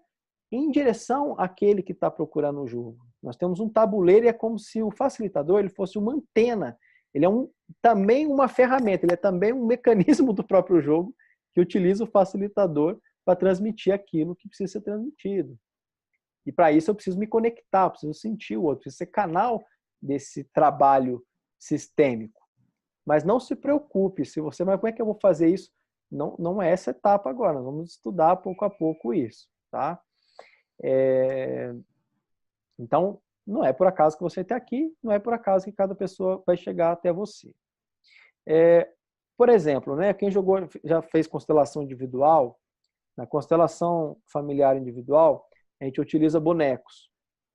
em direção àquele que está procurando o jogo. Nós temos um tabuleiro e é como se o facilitador ele fosse uma antena. Ele é também uma ferramenta, ele é também um mecanismo do próprio jogo que utiliza o facilitador para transmitir aquilo que precisa ser transmitido. E para isso eu preciso me conectar, eu preciso sentir o outro, preciso ser canal desse trabalho sistêmico. Mas não se preocupe, mas como é que eu vou fazer isso? Não é essa etapa agora, nós vamos estudar pouco a pouco isso, tá? Então, não é por acaso que você está aqui, não é por acaso que cada pessoa vai chegar até você. Por exemplo, né, quem já fez constelação individual, na constelação familiar individual, a gente utiliza bonecos,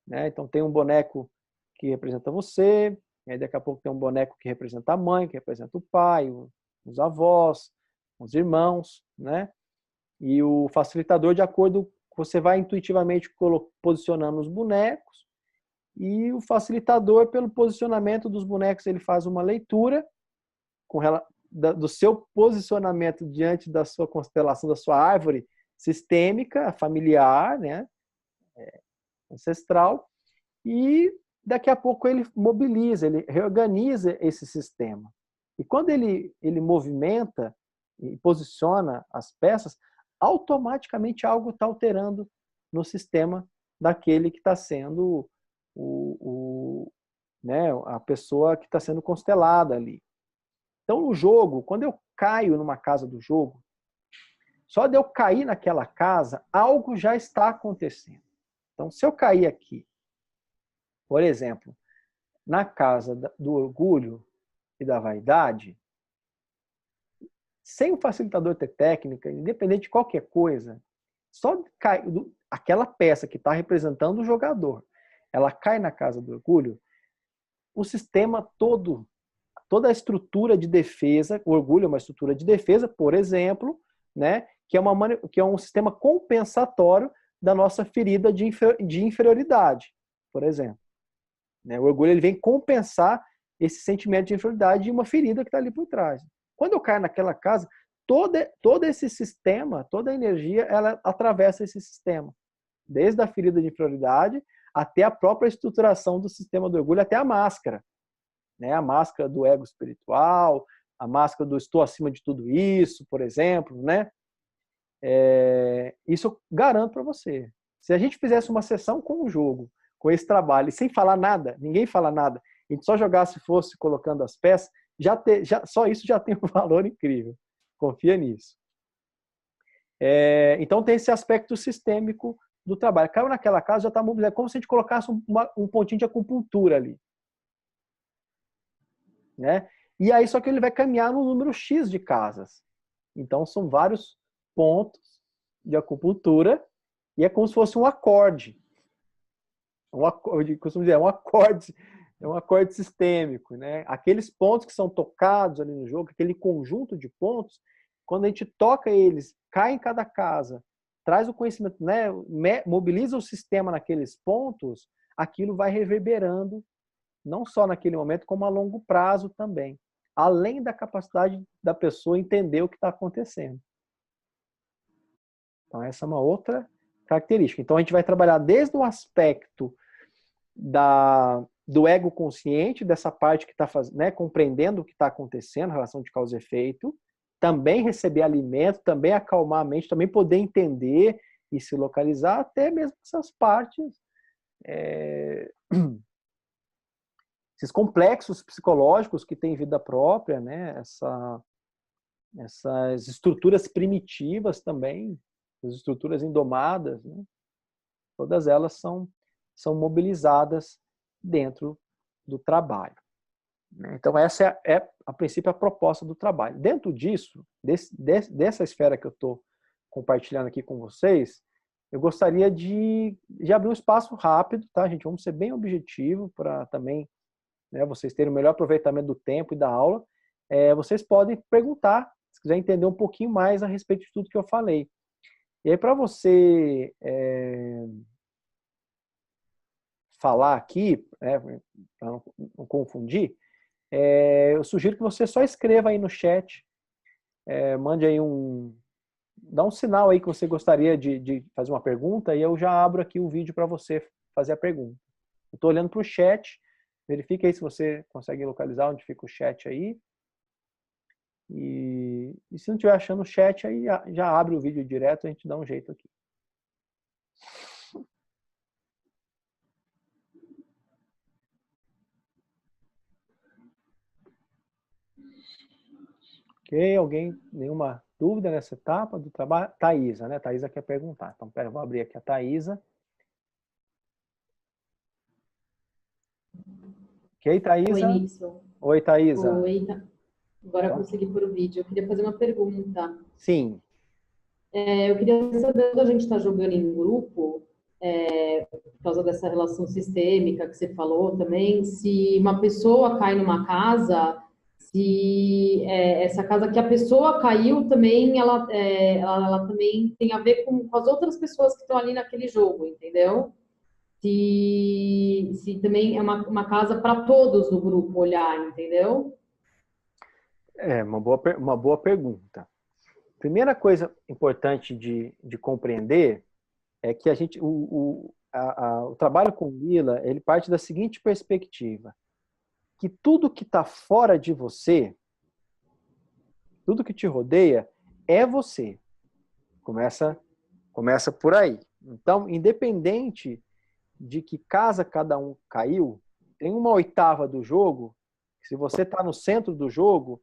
né? Então tem um boneco que representa você, e aí daqui a pouco tem um boneco que representa a mãe, que representa o pai, os avós, os irmãos, né? E o facilitador de acordo você vai intuitivamente posicionando os bonecos, e o facilitador, pelo posicionamento dos bonecos, ele faz uma leitura do seu posicionamento diante da sua constelação, da sua árvore sistêmica, familiar, né, ancestral, e daqui a pouco ele mobiliza, ele reorganiza esse sistema. E quando ele movimenta e posiciona as peças, automaticamente algo está alterando no sistema daquele que está sendo né, a pessoa que está sendo constelada ali. Então, no jogo, quando eu caio numa casa do jogo, só de eu cair naquela casa, algo já está acontecendo. Então, se eu cair aqui, por exemplo, na casa do orgulho e da vaidade, sem o facilitador ter técnica, independente de qualquer coisa, só aquela peça que está representando o jogador, ela cai na casa do orgulho, o sistema todo, toda a estrutura de defesa, o orgulho é uma estrutura de defesa, por exemplo, né, que é um sistema compensatório da nossa ferida de inferioridade, por exemplo. Né, o orgulho ele vem compensar esse sentimento de inferioridade de uma ferida que está ali por trás. Quando eu caio naquela casa, todo esse sistema, toda a energia, ela atravessa esse sistema. Desde a ferida de inferioridade até a própria estruturação do sistema do orgulho, até a máscara. Né? A máscara do ego espiritual, a máscara do estou acima de tudo isso, por exemplo. Né? Isso eu garanto para você. Se a gente fizesse uma sessão com o jogo, com esse trabalho, e sem falar nada, ninguém fala nada, a gente só jogasse e fosse colocando as peças, só isso já tem um valor incrível. Confia nisso. Então tem esse aspecto sistêmico do trabalho. Caiu naquela casa, já está mobilizado. É como se a gente colocasse um pontinho de acupuntura ali. Né? E aí, só que ele vai caminhar no número X de casas. Então são vários pontos de acupuntura e é como se fosse um acorde. Costumo dizer, é um acorde sistêmico, né? Aqueles pontos que são tocados ali no jogo, aquele conjunto de pontos, quando a gente toca eles, cai em cada casa, traz o conhecimento, né? Mobiliza o sistema naqueles pontos, aquilo vai reverberando, não só naquele momento, como a longo prazo também. Além da capacidade da pessoa entender o que está acontecendo. Então, essa é uma outra característica. Então, a gente vai trabalhar desde o aspecto do ego consciente, dessa parte que está né, compreendendo o que está acontecendo, relação de causa e efeito, também receber alimento, também acalmar a mente, também poder entender e se localizar, até mesmo essas partes, esses complexos psicológicos que têm vida própria, né, essas estruturas primitivas também, as estruturas indomadas, né, todas elas são mobilizadas dentro do trabalho. Então, essa é, a princípio, a proposta do trabalho. Dentro disso, dessa esfera que eu estou compartilhando aqui com vocês, eu gostaria de abrir um espaço rápido, tá, gente? Vamos ser bem objetivo para também, né, vocês terem o melhor aproveitamento do tempo e da aula. Vocês podem perguntar, se quiser entender um pouquinho mais a respeito de tudo que eu falei. E aí, para você falar aqui, né, para não confundir, eu sugiro que você só escreva aí no chat, mande aí dá um sinal aí que você gostaria de fazer uma pergunta e eu já abro aqui o vídeo para você fazer a pergunta. Eu estou olhando para o chat, verifique aí se você consegue localizar onde fica o chat aí. E se não estiver achando o chat, aí já abre o vídeo direto, a gente dá um jeito aqui. Ok, alguém, nenhuma dúvida nessa etapa do trabalho? Thaisa, né? Thaisa quer perguntar. Então, pera, eu vou abrir aqui a Thaisa. Ok, Thaisa? Oi, Nixon. Oi, Thaisa. Oi, agora eu consegui pôr o vídeo. Eu queria fazer uma pergunta. Sim. Eu queria saber, quando a gente está jogando em grupo, por causa dessa relação sistêmica que você falou também, se uma pessoa cai numa casa, se essa casa que a pessoa caiu também, ela também tem a ver com as outras pessoas que estão ali naquele jogo, entendeu? Se também é uma casa para todos do grupo olhar, entendeu? É uma boa pergunta. Primeira coisa importante de compreender é que o trabalho com Lila, ele parte da seguinte perspectiva, que tudo que está fora de você, tudo que te rodeia, é você. Começa por aí. Então, independente de que casa cada um caiu, tem 1/8 do jogo, se você está no centro do jogo,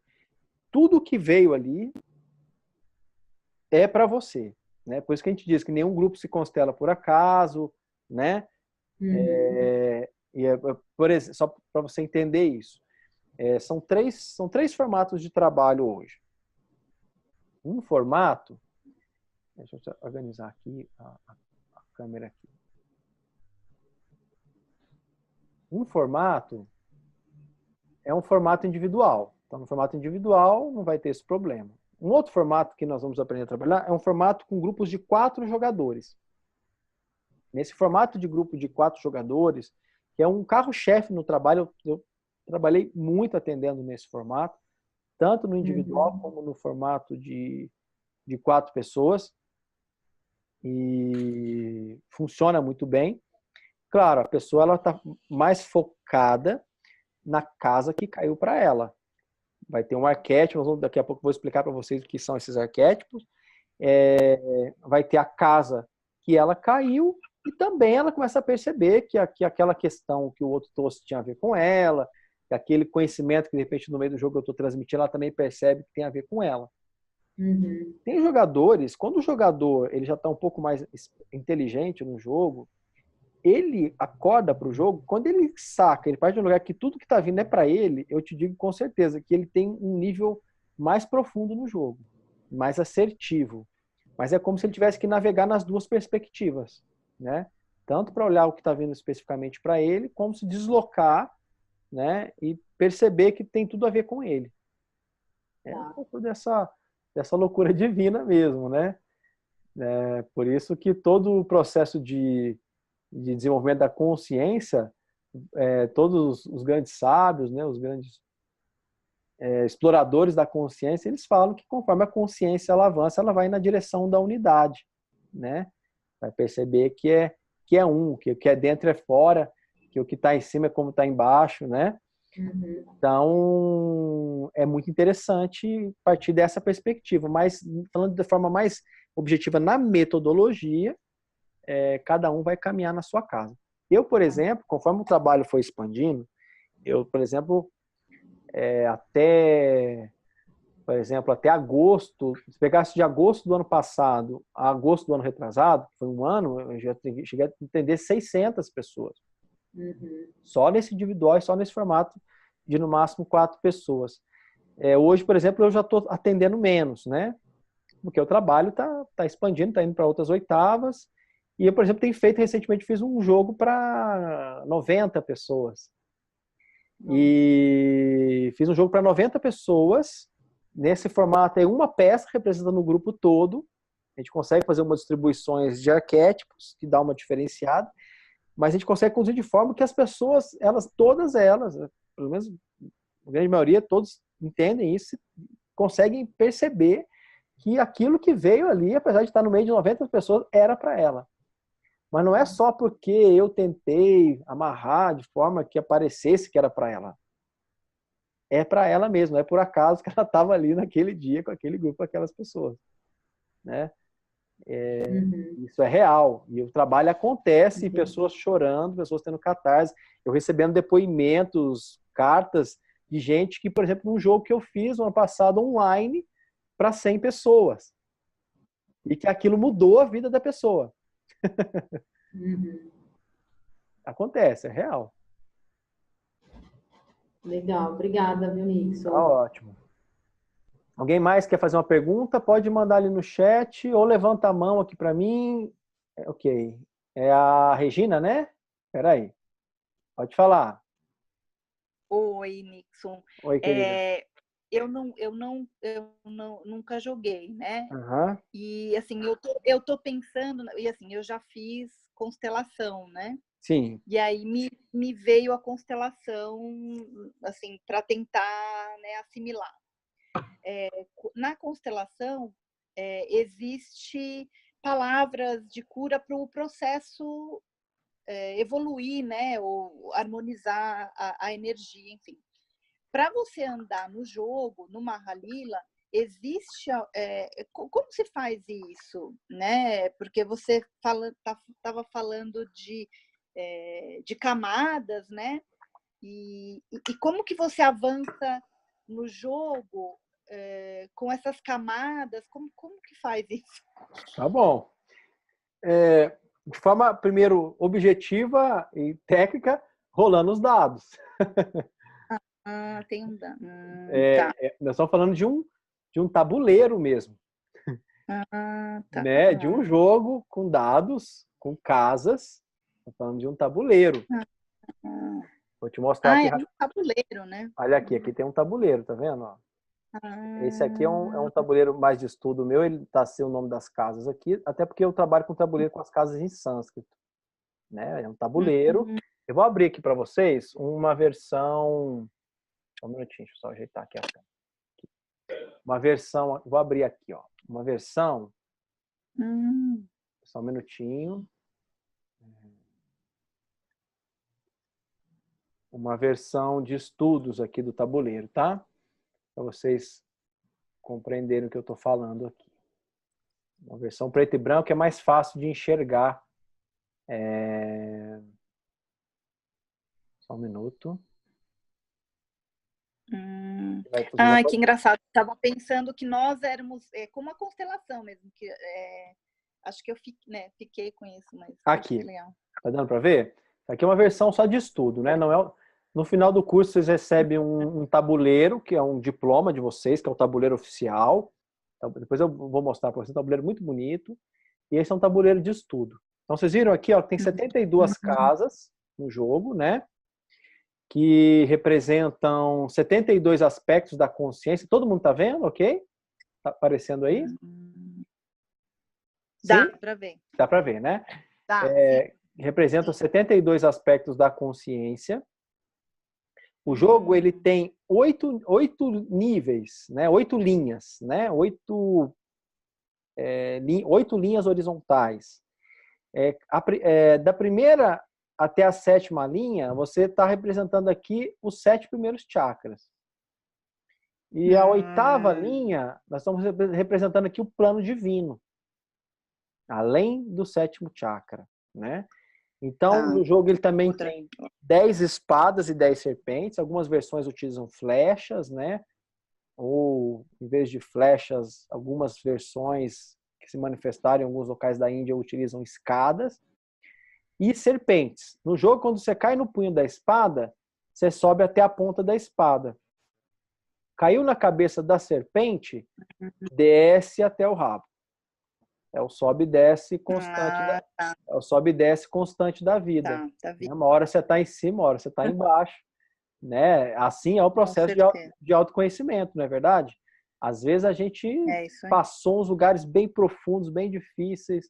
tudo que veio ali é para você. Né? Por isso que a gente diz que nenhum grupo se constela por acaso, né? Por exemplo, só para você entender isso, são três formatos de trabalho hoje. Um formato, deixa eu organizar aqui a câmera aqui. Um formato é um formato individual. Então, no formato individual não vai ter esse problema. Um outro formato que nós vamos aprender a trabalhar é um formato com grupos de 4 jogadores. Nesse formato de grupo de 4 jogadores, que é um carro-chefe no trabalho, eu trabalhei muito atendendo nesse formato, tanto no individual como no formato de 4 pessoas. E funciona muito bem. Claro, a pessoa está mais focada na casa que caiu para ela. Vai ter um arquétipo, daqui a pouco eu vou explicar para vocês o que são esses arquétipos. Vai ter a casa que ela caiu e também ela começa a perceber que aquela questão que o outro trouxe tinha a ver com ela, que aquele conhecimento que de repente no meio do jogo eu estou transmitindo, ela também percebe que tem a ver com ela. Tem jogadores, quando o jogador ele já está um pouco mais inteligente no jogo, ele acorda para o jogo, quando ele saca, ele parte de um lugar que tudo que está vindo é para ele, eu te digo com certeza que ele tem um nível mais profundo no jogo, mais assertivo. Mas é como se ele tivesse que navegar nas duas perspectivas, né? Tanto para olhar o que está vindo especificamente para ele, como se deslocar, né? E perceber que tem tudo a ver com ele. É um pouco dessa loucura divina mesmo, né? Por isso que todo o processo de desenvolvimento da consciência, todos os grandes sábios, né, os grandes exploradores da consciência, eles falam que conforme a consciência ela avança, ela vai na direção da unidade, né? Vai perceber que é que o que é dentro é fora, que o que está em cima é como está embaixo, né? Então, é muito interessante partir dessa perspectiva, mas falando de forma mais objetiva na metodologia, cada um vai caminhar na sua casa. Eu, por exemplo, conforme o trabalho foi expandindo, por exemplo, até agosto, se pegasse de agosto do ano passado a agosto do ano retrasado, que foi um ano, eu já cheguei a atender 600 pessoas. Só nesse individual e só nesse formato de no máximo 4 pessoas. Hoje, por exemplo, eu já estou atendendo menos, né? Porque o trabalho está expandindo, está indo para outras oitavas. E eu, por exemplo, recentemente fiz um jogo para 90 pessoas. E fiz um jogo para 90 pessoas. Nesse formato, uma peça representando o grupo todo. A gente consegue fazer umas distribuições de arquétipos, que dá uma diferenciada. Mas a gente consegue conduzir de forma que as pessoas, todas elas, pelo menos a grande maioria, todos entendem isso, conseguem perceber que aquilo que veio ali, apesar de estar no meio de 90 pessoas, era para ela. Mas não é só porque eu tentei amarrar de forma que aparecesse que era para ela. É para ela mesmo, não é por acaso que ela estava ali naquele dia com aquele grupo, com aquelas pessoas. Né? Isso é real. E o trabalho acontece, pessoas chorando, pessoas tendo catarse, eu recebendo depoimentos, cartas de gente que, por exemplo, num jogo que eu fiz no ano passado online para 100 pessoas. E que aquilo mudou a vida da pessoa. Acontece, é real. Legal, obrigada, viu, Nixon? Tá ótimo. Alguém mais quer fazer uma pergunta? Pode mandar ali no chat ou levanta a mão aqui para mim. Ok. É a Regina, né? Espera aí. Pode falar. Oi, Nixon. Oi, querida. nunca joguei, né? Aham. E assim, eu tô pensando, e assim, eu já fiz constelação, né? Sim. E aí me veio a constelação, assim, para tentar, né, assimilar. Na constelação, existe palavras de cura para o processo evoluir, né, ou harmonizar a energia, enfim. Para você andar no jogo, no Mahalila, existe como se faz isso, né? Porque você estava falando de camadas, né? E como que você avança no jogo com essas camadas? Como que faz isso? Tá bom. De forma, primeiro, objetiva e técnica, rolando os dados. Tem um dano. Tá. Nós estamos falando de um tabuleiro mesmo, Tá. né? De um jogo com dados, com casas. Estamos falando de um tabuleiro. Vou te mostrar aqui. É um tabuleiro, né? Olha aqui tem um tabuleiro, tá vendo? Ó? Esse aqui é um tabuleiro mais de estudo meu, ele tá sem o nome das casas aqui, até porque eu trabalho com tabuleiro com as casas em sânscrito, né? É um tabuleiro. Eu vou abrir aqui para vocês uma versão. Um minutinho, deixa eu só ajeitar aqui a tela. Uma versão, vou abrir aqui, ó. Uma versão. Só um minutinho. Uma versão de estudos aqui do tabuleiro, tá? Para vocês compreenderem o que eu estou falando aqui. Uma versão preto e branco é mais fácil de enxergar. Só um minuto. Que engraçado. Estava pensando que nós éramos como uma constelação mesmo. Que, acho que eu fiquei com isso. Mas aqui, legal. Tá dando para ver? Aqui é uma versão só de estudo, né? Não é, no final do curso vocês recebem um tabuleiro, que é um diploma de vocês, que é o tabuleiro oficial. Depois eu vou mostrar para vocês, um tabuleiro muito bonito. E esse é um tabuleiro de estudo. Então vocês viram aqui, ó, que tem 72 casas no jogo, né? Que representam 72 aspectos da consciência. Todo mundo tá vendo, ok? Tá aparecendo aí? Dá para ver. Dá para ver, né? Dá, representam 72 aspectos da consciência. O jogo ele tem 8 níveis, né? 8 linhas, né? 8 linhas horizontais. Da primeira até a 7ª linha, você está representando aqui os 7 primeiros chakras. E a 8ª linha, nós estamos representando aqui o plano divino, além do 7º chakra, né? Então, no jogo ele também tem 10 espadas e 10 serpentes. Algumas versões utilizam flechas, né? Ou, em vez de flechas, algumas versões que se manifestaram em alguns locais da Índia utilizam escadas. E serpentes. No jogo, quando você cai no punho da espada, você sobe até a ponta da espada. Caiu na cabeça da serpente, desce até o rabo. É o sobe e desce constante, é o sobe e desce constante da vida. Uma hora você está em cima, uma hora você está embaixo. Né? Assim é o processo de autoconhecimento, não é verdade? Às vezes a gente passou uns lugares bem profundos, bem difíceis.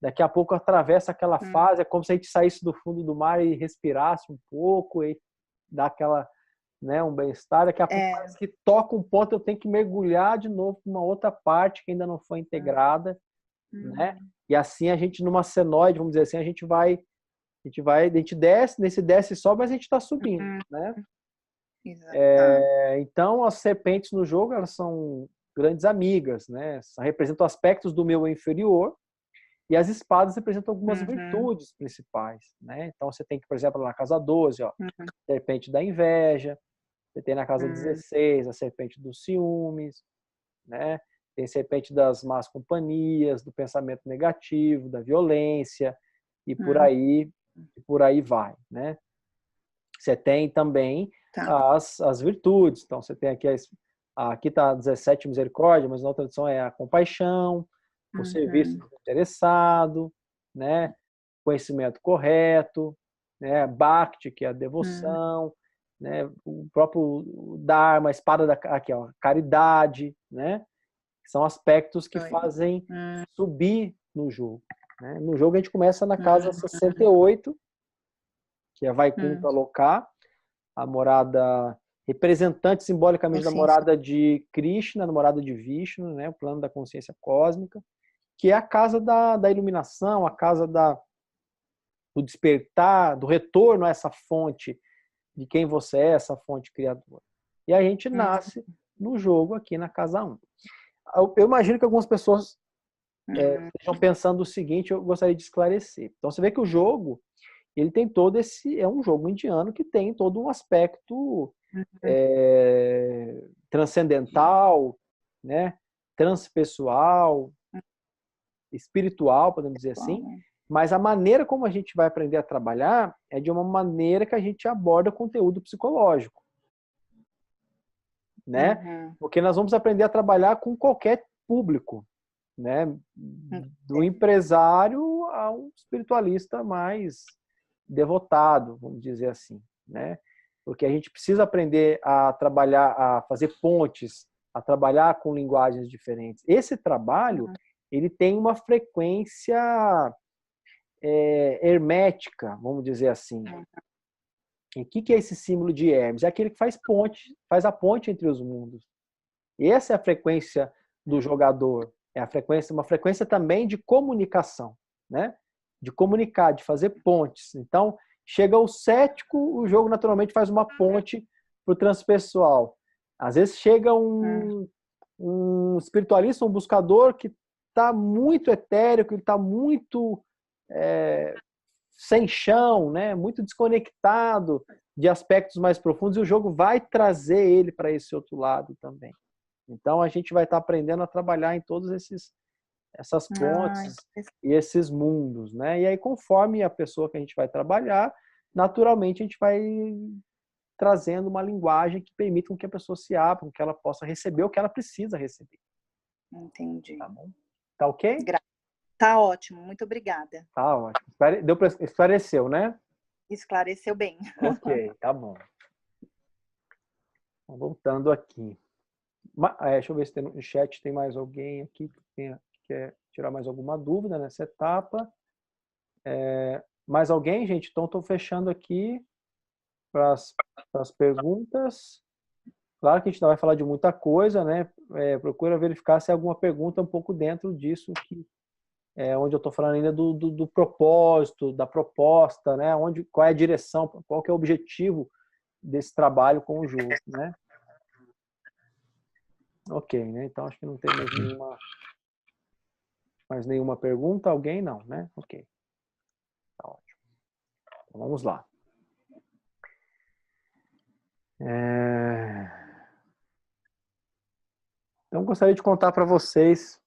Daqui a pouco atravessa aquela fase, é como se a gente saísse do fundo do mar e respirasse um pouco e dá aquela, né, um bem-estar. Daqui a pouco parece que toca um ponto, eu tenho que mergulhar de novo para uma outra parte que ainda não foi integrada, né? E assim a gente numa senoide, vamos dizer assim, a gente desce, nesse desce e sobe, mas a gente está subindo, né? Então as serpentes no jogo, elas são grandes amigas, né? Representam aspectos do meu inferior. E as espadas representam algumas virtudes principais, né? Então você tem que, por exemplo, na casa 12, ó, serpente da inveja. Você tem na casa 16 a serpente dos ciúmes, né? Tem serpente das más companhias, do pensamento negativo, da violência e por aí vai, né? Você tem também as virtudes. Então você tem aqui tá 17 misericórdia, mas na outra tradução é a compaixão, o serviço interessado, né? Conhecimento correto, né? Bhakti, que é a devoção. né? O próprio Dharma, a espada aqui, ó, caridade, né? São aspectos que fazem subir no jogo, né? No jogo a gente começa na casa 68, que é Vaikuntha Loka, a morada representante simbolicamente da morada de Krishna, da morada de Vishnu, né? O plano da consciência cósmica, que é a casa da iluminação, a casa do despertar, do retorno a essa fonte de quem você é, essa fonte criadora. E a gente nasce no jogo aqui na casa 1. Eu imagino que algumas pessoas estejam pensando o seguinte, eu gostaria de esclarecer. Então você vê que o jogo, ele tem todo esse, é um jogo indiano que tem todo um aspecto transcendental, né? Transpessoal, espiritual, podemos dizer assim, mas a maneira como a gente vai aprender a trabalhar é de uma maneira que a gente aborda conteúdo psicológico, né? Porque nós vamos aprender a trabalhar com qualquer público, né? Do empresário ao espiritualista mais devotado, vamos dizer assim, né? Porque a gente precisa aprender a trabalhar, a fazer pontes, a trabalhar com linguagens diferentes. Esse trabalho, ele tem uma frequência hermética, vamos dizer assim. E o que é esse símbolo de Hermes? É aquele que faz a ponte entre os mundos. E essa é a frequência do jogador. É uma frequência também de comunicação, né? De comunicar, de fazer pontes. Então, chega o cético, o jogo naturalmente faz uma ponte para o transpessoal. Às vezes chega um espiritualista, um buscador que está muito etérico, ele está muito sem chão, né? Muito desconectado de aspectos mais profundos, e o jogo vai trazer ele para esse outro lado também. Então a gente vai estar aprendendo a trabalhar em todos essas pontes e esses mundos, né? E aí, conforme a pessoa que a gente vai trabalhar, naturalmente a gente vai trazendo uma linguagem que permita com que a pessoa se abra, com que ela possa receber o que ela precisa receber. Entendi. Tá bom? Tá ok? Tá ótimo, muito obrigada. Tá ótimo. Esclareceu, né? Esclareceu bem. Ok, tá bom. Voltando aqui. Deixa eu ver se no chat tem mais alguém aqui que quer tirar mais alguma dúvida nessa etapa. Mais alguém, gente? Então, estou fechando aqui para as perguntas. Claro que a gente não vai falar de muita coisa, né? Procura verificar se há alguma pergunta um pouco dentro disso, onde eu estou falando ainda do propósito, da proposta, né? Qual é a direção, qual que é o objetivo desse trabalho com o jogo, né? Ok, né? Então acho que não tem mais nenhuma pergunta. Alguém não, né? Ok. Tá ótimo. Então, vamos lá. Então gostaria de contar para vocês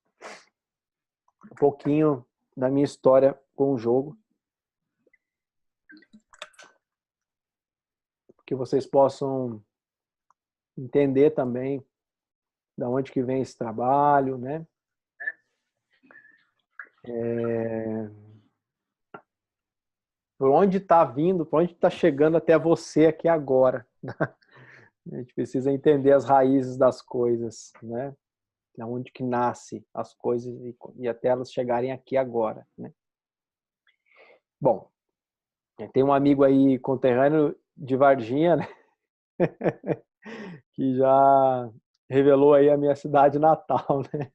um pouquinho da minha história com o jogo, que vocês possam entender também da onde que vem esse trabalho, né? Por onde está vindo, por onde está chegando até você aqui agora. A gente precisa entender as raízes das coisas, né? Onde que nasce as coisas e até elas chegarem aqui agora, né? Bom, tem um amigo aí conterrâneo de Varginha, né? Que já revelou aí a minha cidade natal, né?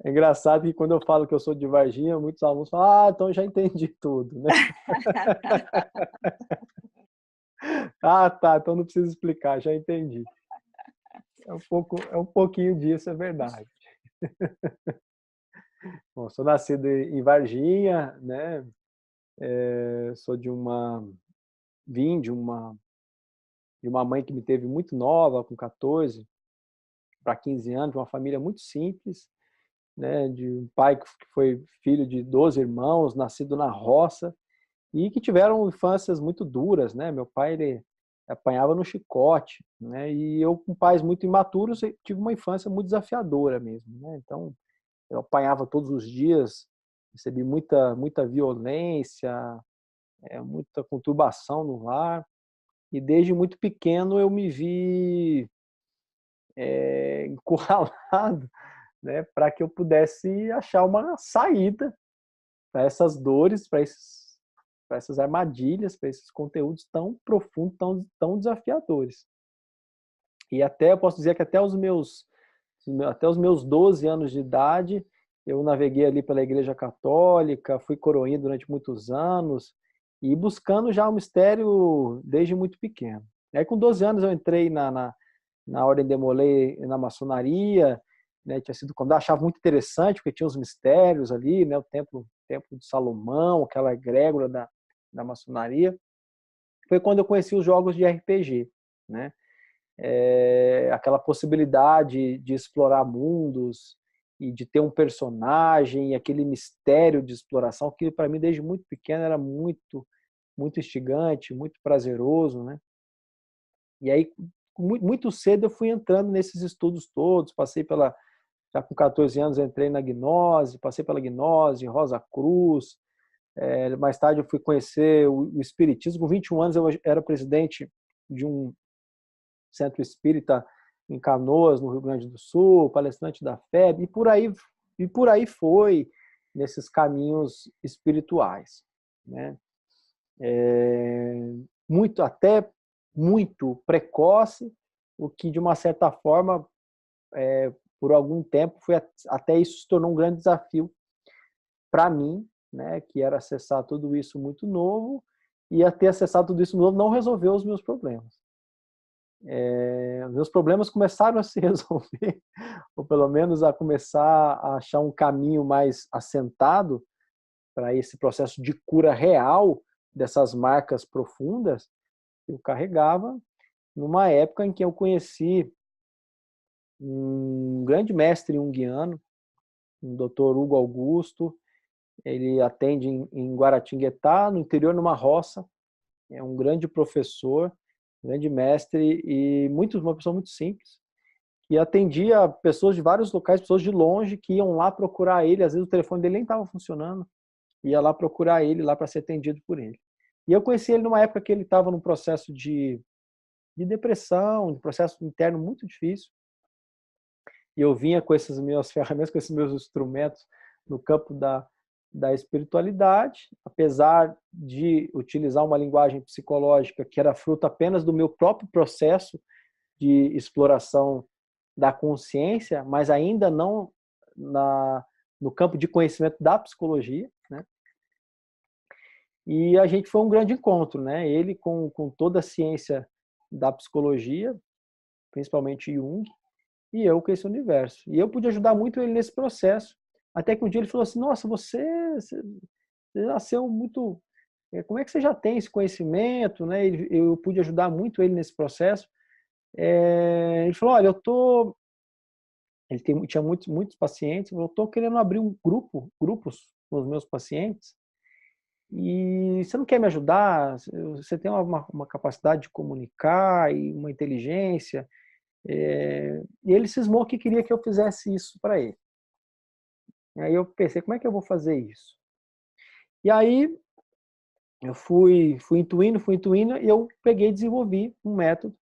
É engraçado que quando eu falo que eu sou de Varginha, muitos alunos falam, então eu já entendi tudo, né? Tá, então não preciso explicar, já entendi. É um pouquinho disso, é verdade. Bom, sou nascido em Varginha, né? Vim de uma mãe que me teve muito nova, com 14 para 15 anos, de uma família muito simples, né? De um pai que foi filho de 12 irmãos, nascido na roça, e que tiveram infâncias muito duras, né? Meu pai, ele apanhava no chicote, né? E eu, com pais muito imaturos, tive uma infância muito desafiadora mesmo, né? Então, eu apanhava todos os dias, recebi muita violência, muita conturbação no lar, E desde muito pequeno eu me vi encurralado, né, para que eu pudesse achar uma saída para essas dores, para essas armadilhas, para esses conteúdos tão profundos, tão desafiadores. E até, eu posso dizer que até os meus 12 anos de idade, eu naveguei ali pela Igreja Católica, fui coroinha durante muitos anos, e buscando já o mistério desde muito pequeno. Aí com 12 anos eu entrei na Ordem de Molay, na maçonaria, né, tinha sido quando eu achava muito interessante, porque tinha os mistérios ali, né, o templo de Salomão, aquela egrégora da maçonaria. Foi quando eu conheci os jogos de RPG, né? Aquela possibilidade de explorar mundos e de ter um personagem e aquele mistério de exploração, que para mim desde muito pequeno era muito instigante, muito prazeroso, né? E aí muito cedo eu fui entrando nesses estudos todos, já com 14 anos entrei na gnose, passei pela gnose, Rosa Cruz, mais tarde eu fui conhecer o espiritismo. Com 21 anos eu era presidente de um centro espírita em Canoas, no Rio Grande do Sul, palestrante da FEB, e por aí foi nesses caminhos espirituais, né? Até muito precoce, o que de uma certa forma, por algum tempo, até isso se tornou um grande desafio para mim, né, que era acessar tudo isso muito novo, e até acessar tudo isso novo não resolveu os meus problemas. Os meus problemas começaram a se resolver, ou pelo menos a começar a achar um caminho mais assentado para esse processo de cura real dessas marcas profundas que eu carregava, numa época em que eu conheci um grande mestre junguiano, o Dr. Hugo Augusto. Ele atende em Guaratinguetá, no interior, numa roça. É um grande professor, grande mestre e uma pessoa muito simples, que atendia pessoas de vários locais, pessoas de longe, que iam lá procurar ele. Às vezes o telefone dele nem estava funcionando, ia lá procurar ele lá para ser atendido por ele. E eu conheci ele numa época que ele estava num processo de depressão, um processo interno muito difícil. E eu vinha com essas minhas ferramentas, com esses meus instrumentos no campo da espiritualidade, apesar de utilizar uma linguagem psicológica que era fruto apenas do meu próprio processo de exploração da consciência, mas ainda não no campo de conhecimento da psicologia, né? E a gente foi um grande encontro, né? Ele com toda a ciência da psicologia, principalmente Jung, e eu com esse universo. E eu pude ajudar muito ele nesse processo, até que um dia ele falou assim: nossa, você nasceu muito... Como é que você já tem esse conhecimento, né? Eu pude ajudar muito ele nesse processo. Ele falou: olha, tinha muitos pacientes, eu estou querendo abrir grupos com os meus pacientes, e você não quer me ajudar? Você tem uma capacidade de comunicar e uma inteligência. E ele cismou que queria que eu fizesse isso para ele. E aí eu pensei: como é que eu vou fazer isso? E aí eu fui intuindo, e eu peguei e desenvolvi um método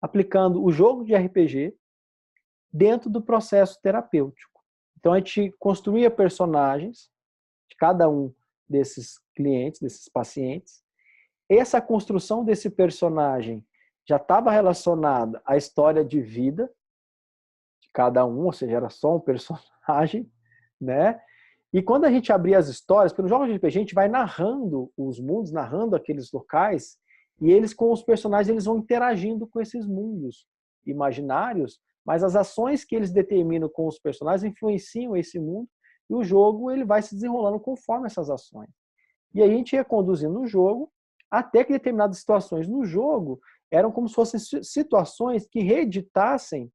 aplicando o jogo de RPG dentro do processo terapêutico. Então a gente construía personagens de cada um desses clientes, desses pacientes. Essa construção desse personagem já estava relacionada à história de vida de cada um, ou seja, era só um personagem, né? E quando a gente abria as histórias, porque no jogo de RPG a gente vai narrando os mundos, narrando aqueles locais, e eles com os personagens eles vão interagindo com esses mundos imaginários, mas as ações que eles determinam com os personagens influenciam esse mundo, e o jogo ele vai se desenrolando conforme essas ações. E aí a gente ia conduzindo o jogo, até que determinadas situações no jogo eram como se fossem situações que reeditassem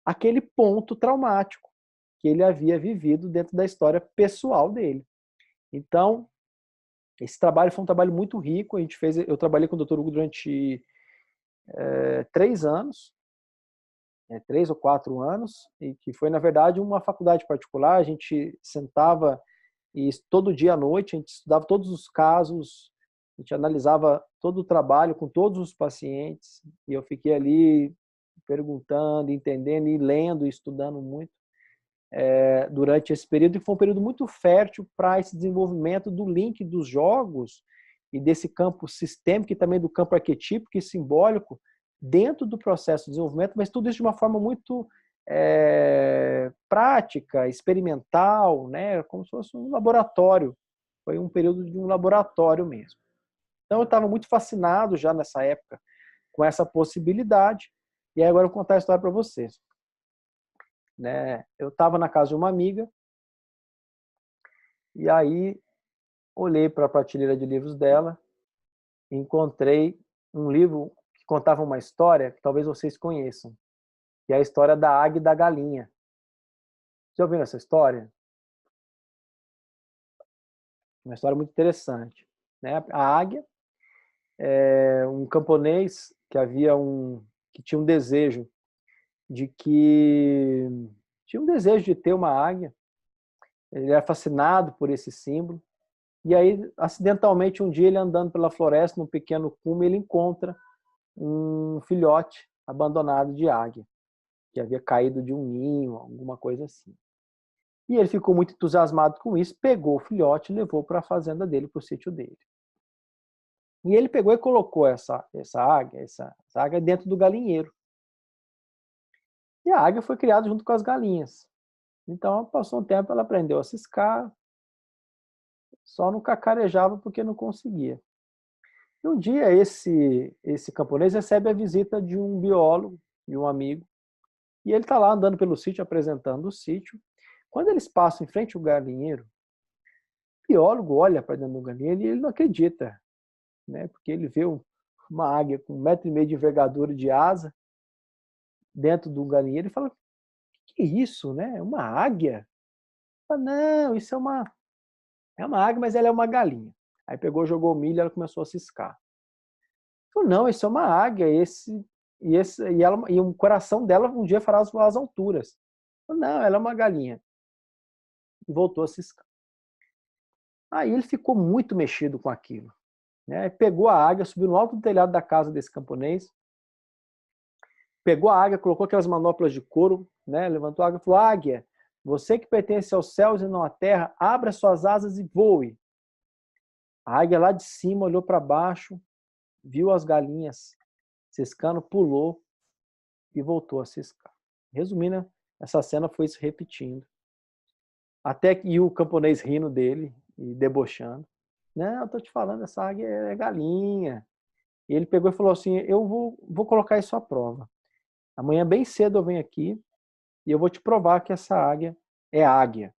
aquele ponto traumático que ele havia vivido dentro da história pessoal dele. Então, esse trabalho foi um trabalho muito rico. Eu trabalhei com o Dr. Hugo durante 3 anos, 3 ou 4 anos, e que foi, na verdade, uma faculdade particular. A gente sentava e todo dia à noite a gente estudava todos os casos, a gente analisava todo o trabalho com todos os pacientes, e eu fiquei ali perguntando, entendendo e lendo e estudando muito durante esse período, e foi um período muito fértil para esse desenvolvimento do link dos jogos e desse campo sistêmico e também do campo arquetípico e simbólico dentro do processo de desenvolvimento, mas tudo isso de uma forma muito prática, experimental, né? Como se fosse um laboratório. Foi um período de um laboratório mesmo. Então eu estava muito fascinado já nessa época com essa possibilidade, e aí agora eu vou contar a história para vocês. Né? Eu estava na casa de uma amiga, e aí olhei para a prateleira de livros dela, e encontrei um livro que contava uma história que talvez vocês conheçam, que é a história da águia e da galinha. Já ouviram essa história? Uma história muito interessante. Né? A águia é um camponês que tinha um desejo de ter uma águia. Ele era fascinado por esse símbolo. E aí, acidentalmente, um dia ele andando pela floresta, num pequeno cume, ele encontra um filhote abandonado de águia, que havia caído de um ninho, alguma coisa assim. E ele ficou muito entusiasmado com isso, pegou o filhote e levou para a fazenda dele, para o sítio dele. E ele pegou e colocou essa águia dentro do galinheiro. E a águia foi criada junto com as galinhas. Então, passou um tempo, ela aprendeu a ciscar, só não cacarejava porque não conseguia. E um dia, esse camponês recebe a visita de um biólogo, de um amigo, e ele está lá andando pelo sítio, apresentando o sítio. Quando eles passam em frente ao galinheiro, o biólogo olha para dentro do galinheiro e ele não acredita, né? Porque ele vê uma águia com 1,5 metro de envergadura de asa dentro do galinheiro e fala: que é isso, né? Uma águia? Fala, não, isso é uma águia, mas ela é uma galinha. Aí pegou, jogou o milho e ela começou a ciscar. Falou, não, isso é uma águia, e o coração dela um dia fará as alturas. Falou, não, ela é uma galinha. E voltou a ciscar. Aí ele ficou muito mexido com aquilo. Né? Pegou a águia, subiu no alto do telhado da casa desse camponês, pegou a águia, colocou aquelas manoplas de couro, né? Levantou a águia e falou, águia, você que pertence aos céus e não à terra, abra suas asas e voe. A águia lá de cima olhou para baixo, viu as galinhas ciscando, pulou e voltou a ciscar. Resumindo, essa cena foi se repetindo. Até que o camponês rindo dele e debochando. Não, eu tô te falando, essa águia é galinha. E ele pegou e falou assim, eu vou colocar isso à prova. Amanhã bem cedo eu venho aqui e eu vou te provar que essa águia é águia.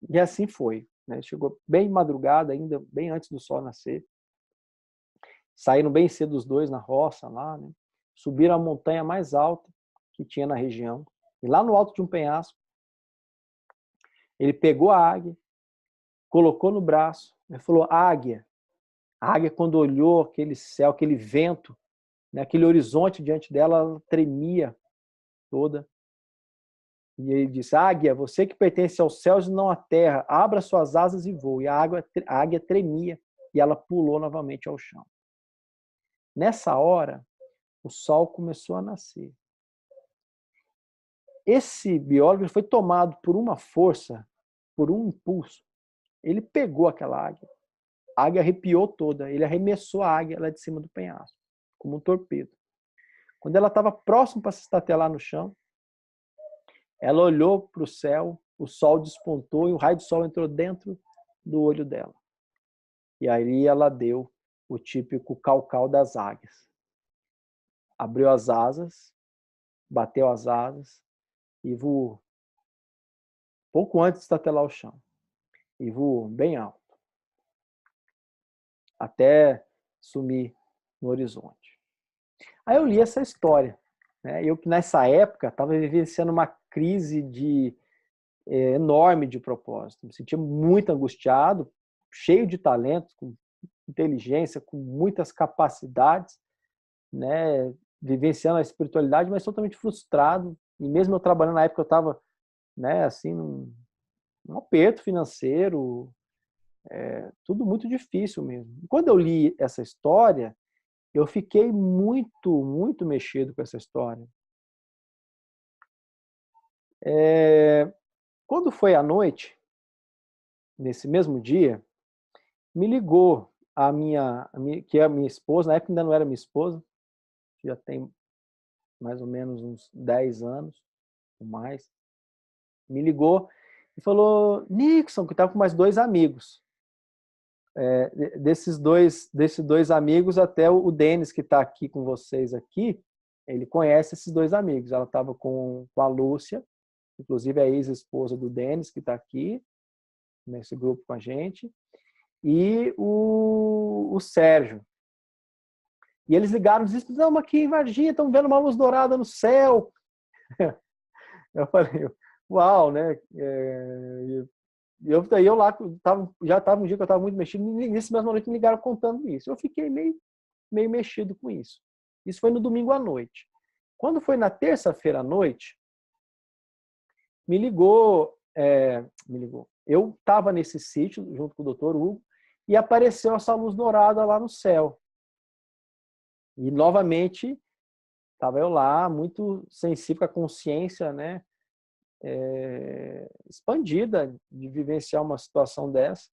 E assim foi. Né? Chegou bem madrugada ainda, bem antes do sol nascer. Saíram bem cedo os dois na roça lá, né? Subiram a montanha mais alta que tinha na região. E lá no alto de um penhasco, ele pegou a águia, colocou no braço e falou, águia. A águia, quando olhou aquele céu, aquele vento, né, aquele horizonte diante dela, ela tremia toda. E ele disse, águia, você que pertence aos céus e não à terra, abra suas asas e voe. E a águia tremia e ela pulou novamente ao chão. Nessa hora, o sol começou a nascer. Esse biólogo foi tomado por uma força, por um impulso. Ele pegou aquela águia. A águia arrepiou toda. Ele arremessou a águia lá de cima do penhasco, como um torpedo. Quando ela estava próximo para se estatelar no chão, ela olhou para o céu, o sol despontou e o raio de sol entrou dentro do olho dela. E aí ela deu o típico cau-cau das águias. Abriu as asas, bateu as asas e voou. Pouco antes de estatelar o chão. E voou bem alto. Até sumir no horizonte. Aí eu li essa história. Né? Eu que nessa época estava vivenciando uma crise enorme de propósito. Me sentia muito angustiado, cheio de talento, com inteligência, com muitas capacidades, né? Vivenciando a espiritualidade, mas totalmente frustrado. E mesmo eu trabalhando na época, eu estava, né, assim, num aperto financeiro, tudo muito difícil mesmo. E quando eu li essa história, Eu fiquei muito, muito mexido com essa história. Quando foi à noite, nesse mesmo dia, me ligou que é a minha esposa, na época ainda não era minha esposa, já tem mais ou menos uns 10 anos, ou mais, me ligou e falou, Nixon, que estava com mais 2 amigos. Desses dois amigos, até o Denis, que está aqui com vocês aqui, ele conhece esses 2 amigos. Ela estava com a Lúcia, inclusive a ex-esposa do Denis, que está aqui, nesse grupo com a gente, e o Sérgio. E eles ligaram e disseram, estamos aqui em Varginha, estamos vendo uma luz dourada no céu. Eu falei, uau, né? Eu lá, já estava um dia que eu estava muito mexido, e nesse mesmo noite me ligaram contando isso. Eu fiquei meio mexido com isso. Isso foi no domingo à noite. Quando foi na terça-feira à noite, me ligou. Eu estava nesse sítio, junto com o Dr. Hugo, e apareceu essa luz dourada lá no céu. E, novamente, estava eu lá, muito sensível com a consciência, né? Expandida de vivenciar uma situação dessa.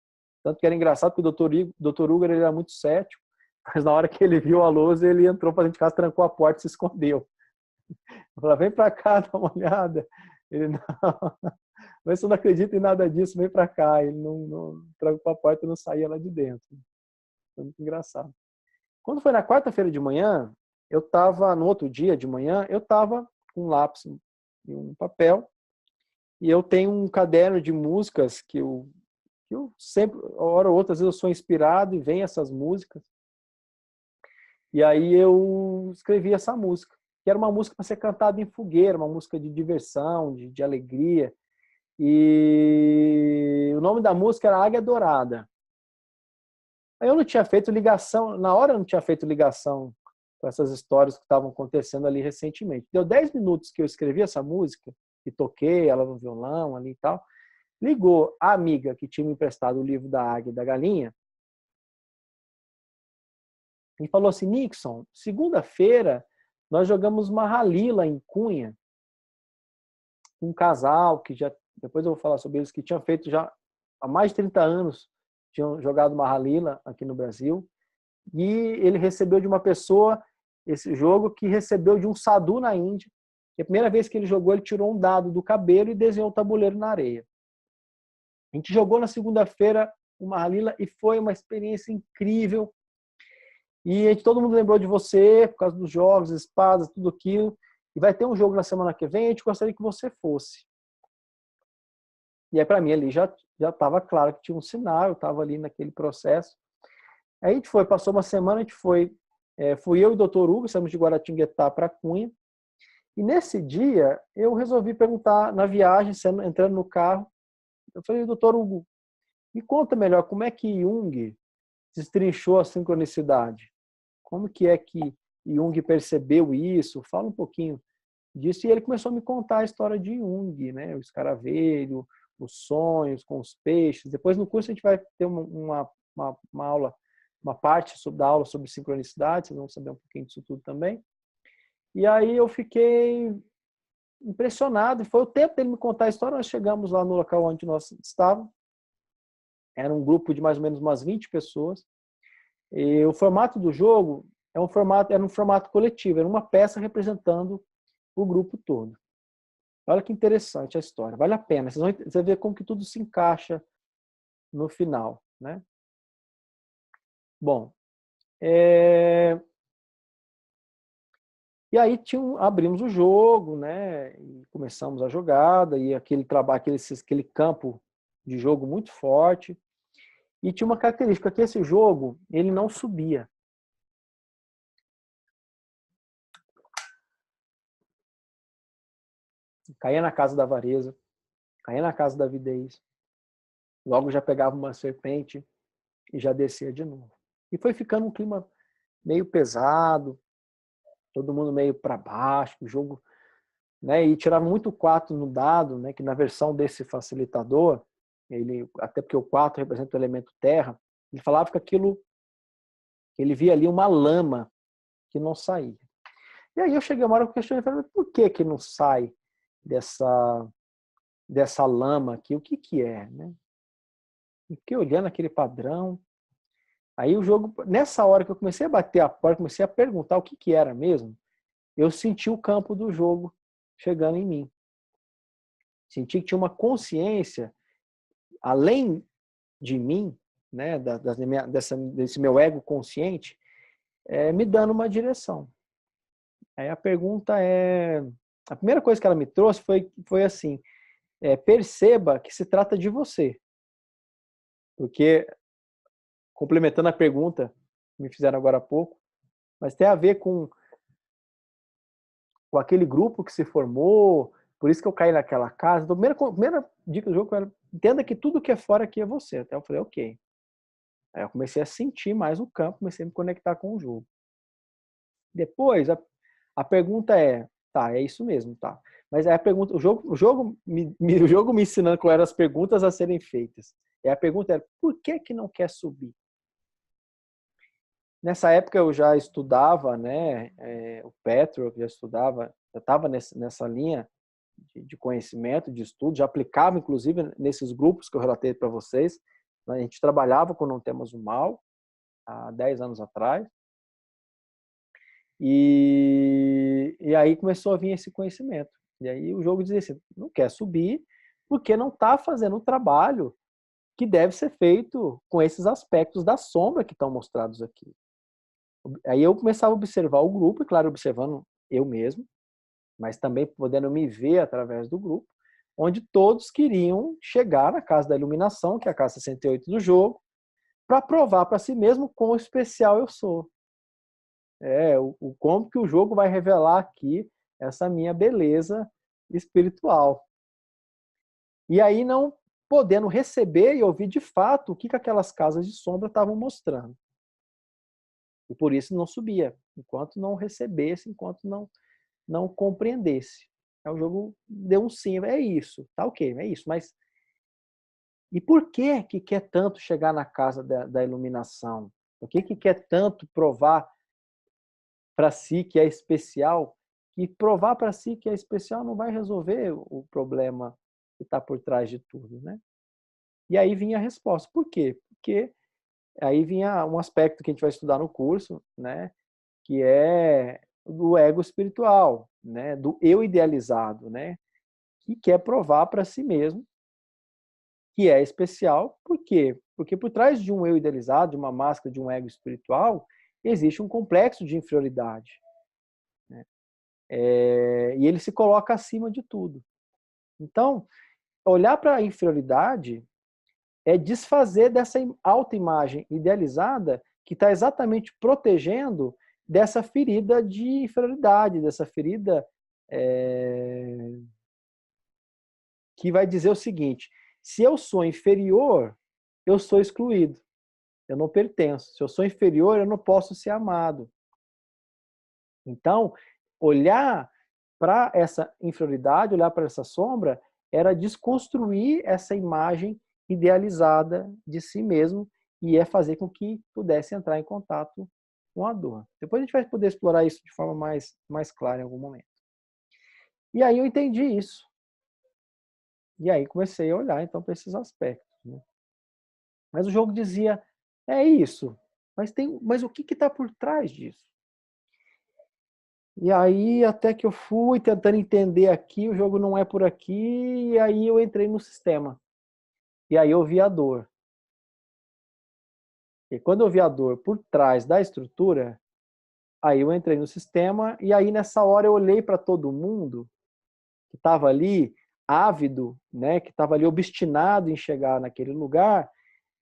Tanto que era engraçado que o Dr. Hugo ele era muito cético, mas na hora que ele viu a luz, ele entrou para dentro de casa, trancou a porta e se escondeu. Eu falei, vem para cá, dá uma olhada. Ele, não, mas você não acredita em nada disso, vem para cá. Ele não trancou a porta e não saía lá de dentro. Foi muito engraçado. Quando foi na quarta-feira de manhã, no outro dia de manhã, eu estava com um lápis e um papel, e eu tenho um caderno de músicas que eu sempre, hora ou outra, às vezes eu sou inspirado e vem essas músicas. E aí eu escrevi essa música, que era uma música para ser cantada em fogueira, uma música de diversão, de alegria. E o nome da música era Águia Dourada. Eu não tinha feito ligação, na hora eu não tinha feito ligação com essas histórias que estavam acontecendo ali recentemente. Deu 10 minutos que eu escrevi essa música, e toquei ela no violão ali e tal. Ligou a amiga que tinha me emprestado o livro da Águia e da Galinha e falou assim, Nixon, segunda-feira nós jogamos uma ralila em Cunha, um casal que já, depois eu vou falar sobre eles, que tinham feito já há mais de 30 anos, tinham jogado uma ralila aqui no Brasil, e ele recebeu de uma pessoa esse jogo que recebeu de um sadhu na Índia. E a primeira vez que ele jogou, ele tirou um dado do cabelo e desenhou o tabuleiro na areia. A gente jogou na segunda-feira uma ralila e foi uma experiência incrível. E todo mundo lembrou de você por causa dos jogos, espadas, tudo aquilo. E vai ter um jogo na semana que vem, a gente gostaria que você fosse. E aí, para mim, ali já estava claro que tinha um sinal, eu estava ali naquele processo. Aí a gente foi, passou uma semana, a gente foi, fui eu e o Dr. Hugo, saímos de Guaratinguetá para Cunha. E nesse dia, eu resolvi perguntar, na viagem, entrando no carro, eu falei, Dr. Hugo, me conta melhor, como é que Jung destrinchou a sincronicidade? Como que é que Jung percebeu isso? Fala um pouquinho disso. E ele começou a me contar a história de Jung, né? O escaravelho, os sonhos com os peixes. Depois no curso a gente vai ter uma aula, uma parte da aula sobre sincronicidade, vocês vão saber um pouquinho disso tudo também. E aí eu fiquei impressionado, e foi o tempo dele me contar a história. Nós chegamos lá no local onde nós estávamos, era um grupo de mais ou menos umas 20 pessoas, e o formato do jogo era um formato coletivo, era uma peça representando o grupo todo. Olha que interessante a história, vale a pena, vocês vão ver como que tudo se encaixa no final, né? Bom, e aí abrimos o jogo, né? E começamos a jogada, e aquele trabalho, aquele campo de jogo muito forte. E tinha uma característica, que esse jogo, ele não subia. Caía na casa da avareza, caía na casa da avidez. Logo já pegava uma serpente e já descia de novo. E foi ficando um clima meio pesado, todo mundo meio para baixo, o jogo, né? E tirava muito 4 no dado, né? Que na versão desse facilitador, até porque o 4 representa o elemento terra, ele falava que ele via ali uma lama não saía. E aí eu cheguei uma hora que eu questionei, falei, por que não sai dessa lama aqui? O que é, né? E fiquei olhando aquele padrão. Aí o jogo, nessa hora que eu comecei a bater a porta, comecei a perguntar o que era mesmo, eu senti o campo do jogo chegando em mim. Senti que tinha uma consciência, além de mim, né, desse meu ego consciente, me dando uma direção. Aí a pergunta a primeira coisa que ela me trouxe foi assim, perceba que se trata de você. Porque, complementando a pergunta que me fizeram agora há pouco, mas tem a ver com aquele grupo que se formou, por isso que eu caí naquela casa. Então, a primeira dica do jogo era, entenda que tudo que é fora aqui é você. Até eu falei, ok. Aí eu comecei a sentir mais o campo, comecei a me conectar com o jogo. Depois, a pergunta tá, é isso mesmo, tá. Mas aí a pergunta, o jogo me ensinando quais eram as perguntas a serem feitas. E a pergunta era, por que não quer subir? Nessa época eu já estudava, né, o Petro, já estava nessa linha de conhecimento, de estudo, já aplicava inclusive nesses grupos que eu relatei para vocês. A gente trabalhava com Não Temas o Mal, há 10 anos atrás. E aí começou a vir esse conhecimento. E aí o jogo dizia assim, não quer subir porque não está fazendo o trabalho que deve ser feito com esses aspectos da sombra que estão mostrados aqui. Aí eu começava a observar o grupo, e claro, observando eu mesmo, mas também podendo me ver através do grupo, onde todos queriam chegar na casa da iluminação, que é a casa 68 do jogo, para provar para si mesmo quão especial eu sou. Como que o jogo vai revelar aqui essa minha beleza espiritual. E aí não podendo receber e ouvir de fato o que aquelas casas de sombra estavam mostrando. E por isso não subia, enquanto não recebesse, enquanto não compreendesse. Aí o jogo deu um sim, é isso, tá ok, é isso. Mas e por que quer tanto chegar na casa da iluminação? Por que quer tanto provar para si que é especial? E provar para si que é especial não vai resolver o problema que está por trás de tudo, né? E aí vinha a resposta. Por quê? Porque aí vinha um aspecto que a gente vai estudar no curso, né? Que é do ego espiritual, né? Do eu idealizado, né? Que quer provar para si mesmo que é especial. Por quê? Porque por trás de um eu idealizado, de uma máscara de um ego espiritual, existe um complexo de inferioridade, né? E ele se coloca acima de tudo. Então, olhar para a inferioridade é desfazer dessa autoimagem idealizada que está exatamente protegendo dessa ferida de inferioridade, dessa ferida que vai dizer o seguinte, se eu sou inferior, eu sou excluído, eu não pertenço. Se eu sou inferior, eu não posso ser amado. Então, olhar para essa inferioridade, olhar para essa sombra, era desconstruir essa imagem idealizada de si mesmo e fazer com que pudesse entrar em contato com a dor. Depois a gente vai poder explorar isso de forma mais clara em algum momento. E aí eu entendi isso. E aí comecei a olhar então para esses aspectos, né? Mas o jogo dizia, é isso, mas o que está por trás disso? E aí até que eu fui tentando entender aqui, o jogo não é por aqui, e aí eu entrei no sistema. E aí eu vi a dor. E quando eu vi a dor por trás da estrutura, aí eu entrei no sistema, e aí nessa hora eu olhei para todo mundo que estava ali, ávido, né, que estava ali obstinado em chegar naquele lugar,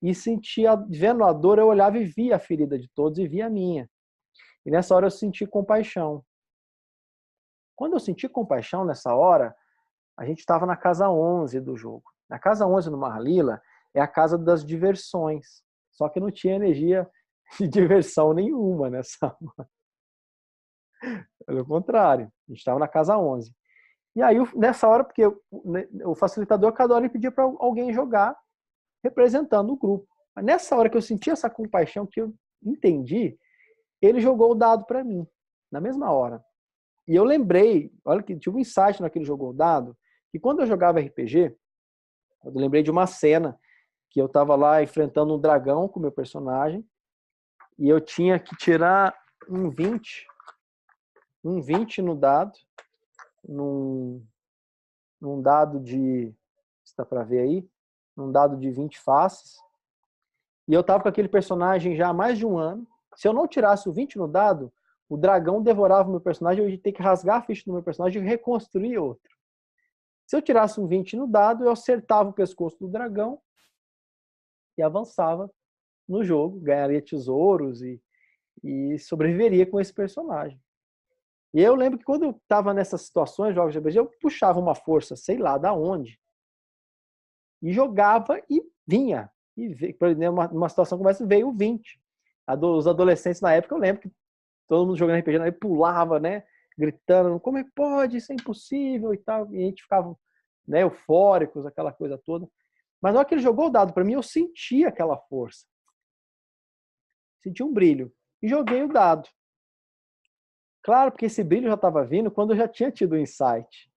e sentia, vendo a dor, eu olhava e via a ferida de todos e via a minha. E nessa hora eu senti compaixão. Quando eu senti compaixão nessa hora, a gente estava na casa 11 do jogo. Na casa 11 no Mahalila é a casa das diversões. Só que não tinha energia de diversão nenhuma nessa hora. Pelo contrário, a gente estava na casa 11. E aí, nessa hora, porque o facilitador cada hora pedia para alguém jogar representando o grupo. Mas nessa hora que eu senti essa compaixão, que eu entendi, ele jogou o dado para mim. na mesma hora. E eu lembrei, olha que tive um insight naquele jogo dado, que quando eu jogava RPG, eu lembrei de uma cena que eu estava lá enfrentando um dragão com o meu personagem e eu tinha que tirar um 20 no dado, num dado de, está para ver aí, num dado de 20 faces. E eu estava com aquele personagem já há mais de um ano. Se eu não tirasse o 20 no dado, o dragão devorava o meu personagem, eu ia ter que rasgar a ficha do meu personagem e reconstruir outro. Se eu tirasse um 20 no dado, eu acertava o pescoço do dragão e avançava no jogo, ganharia tesouros e sobreviveria com esse personagem. E eu lembro que quando eu estava nessas situações, jogos de RPG, eu puxava uma força, sei lá da onde, e jogava e vinha. E por exemplo, numa situação como essa, veio o 20. Os adolescentes na época, eu lembro que todo mundo jogando RPG, aí pulava, né, gritando, como é que pode, isso é impossível e tal. E a gente ficava, né, eufóricos, aquela coisa toda. Mas na hora que ele jogou o dado para mim, eu senti aquela força. Senti um brilho. E joguei o dado. Claro, porque esse brilho já estava vindo quando eu já tinha tido o insight.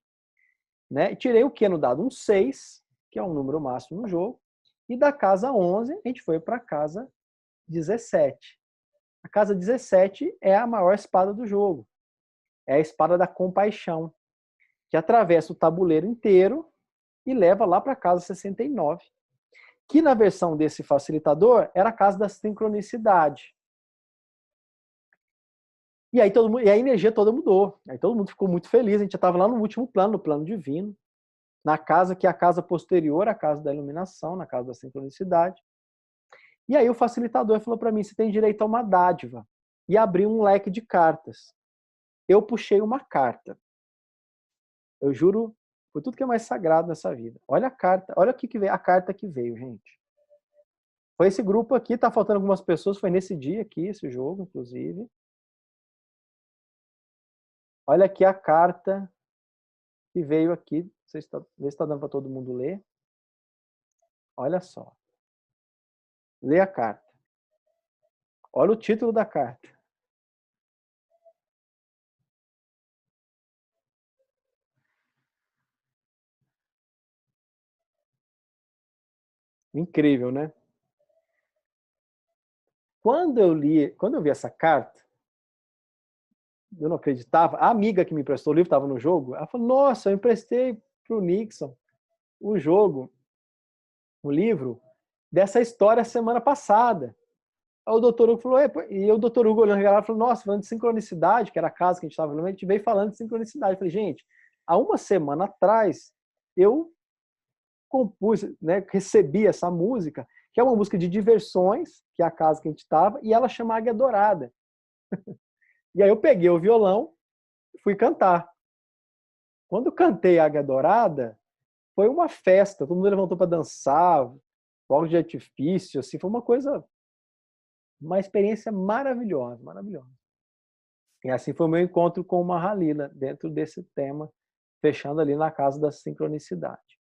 Né? E tirei o que no dado? Um 6, que é um número máximo no jogo. E da casa 11, a gente foi para a casa 17. A casa 17 é a maior espada do jogo. É a espada da compaixão, que atravessa o tabuleiro inteiro e leva lá para a casa 69. Que na versão desse facilitador era a casa da sincronicidade. E aí a energia toda mudou. Aí todo mundo ficou muito feliz. A gente já estava lá no último plano, no plano divino, na casa que é a casa posterior à casa da iluminação, na casa da sincronicidade. E aí o facilitador falou para mim, você tem direito a uma dádiva. E abriu um leque de cartas. Eu puxei uma carta. Eu juro por tudo que é mais sagrado nessa vida. Olha a carta, olha o que veio, a carta que veio, gente. Foi esse grupo aqui, tá faltando algumas pessoas, foi nesse dia aqui, esse jogo, inclusive. Olha aqui a carta que veio aqui. Vê se está dando para todo mundo ler. Olha só. Lê a carta. Olha o título da carta. Incrível, né? Quando eu vi essa carta, eu não acreditava. A amiga que me emprestou o livro estava no jogo. Ela falou: nossa, eu emprestei para o Nixon o jogo, o livro dessa história semana passada. Aí o doutor Hugo falou, e o doutor Hugo olhando e falou, nossa, falando de sincronicidade, que era a casa que a gente estava falando, a gente veio falando de sincronicidade. Eu falei, gente, há uma semana atrás eu compus, né, recebi essa música, que é uma música de diversões, que é a casa que a gente estava, e ela chama Águia Dourada. E aí eu peguei o violão e fui cantar. Quando eu cantei Águia Dourada, foi uma festa, todo mundo levantou para dançar, fogos de artifício, assim, foi uma experiência maravilhosa, maravilhosa. E assim foi o meu encontro com uma Mahalila, dentro desse tema, fechando ali na casa da sincronicidade.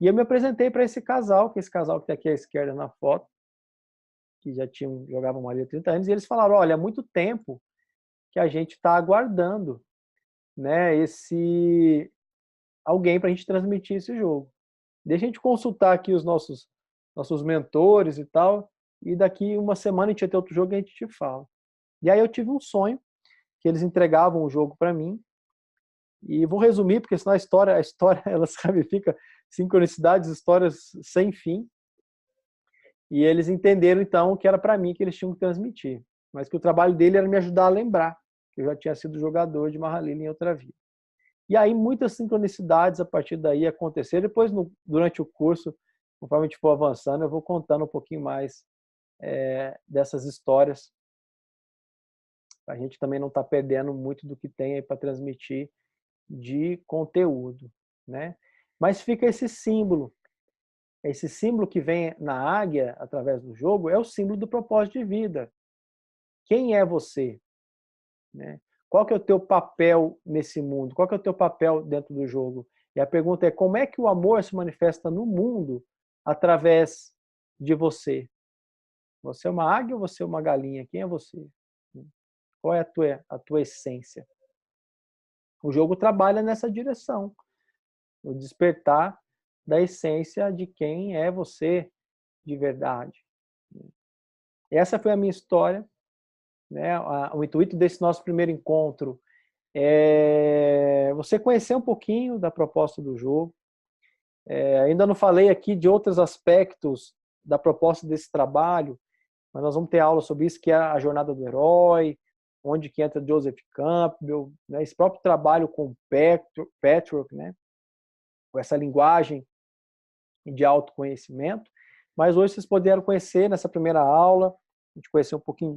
E eu me apresentei para esse casal, que esse casal que está aqui à esquerda na foto, que já jogavam ali há 30 anos, e eles falaram, olha, há muito tempo que a gente está aguardando, né, alguém para a gente transmitir esse jogo. Deixa a gente consultar aqui os nossos mentores e tal, e daqui uma semana a gente vai ter outro jogo e a gente te fala. E aí eu tive um sonho, que eles entregavam o jogo para mim, e vou resumir, porque senão a história ela se ramifica, sincronicidades, histórias sem fim, e eles entenderam então que era para mim que eles tinham que transmitir, mas que o trabalho dele era me ajudar a lembrar, que eu já tinha sido jogador de Mahalila em outra vida. E aí muitas sincronicidades a partir daí aconteceram. Depois, durante o curso, conforme a gente for avançando, eu vou contando um pouquinho mais dessas histórias, para a gente também não estar perdendo muito do que tem aí para transmitir de conteúdo, né? Mas fica esse símbolo que vem na águia através do jogo é o símbolo do propósito de vida. Quem é você? Né? Qual que é o teu papel nesse mundo? Qual que é o teu papel dentro do jogo? E a pergunta é, como é que o amor se manifesta no mundo através de você? Você é uma águia ou você é uma galinha? Quem é você? Qual é a tua essência? O jogo trabalha nessa direção, no despertar da essência de quem é você de verdade. Essa foi a minha história, né? O intuito desse nosso primeiro encontro é você conhecer um pouquinho da proposta do jogo. Ainda não falei aqui de outros aspectos da proposta desse trabalho, mas nós vamos ter aula sobre isso, que é a jornada do herói, onde que entra Joseph Campbell, né? Esse próprio trabalho com Patrick, né? Com essa linguagem de autoconhecimento. Mas hoje vocês puderam conhecer nessa primeira aula, a gente conheceu um pouquinho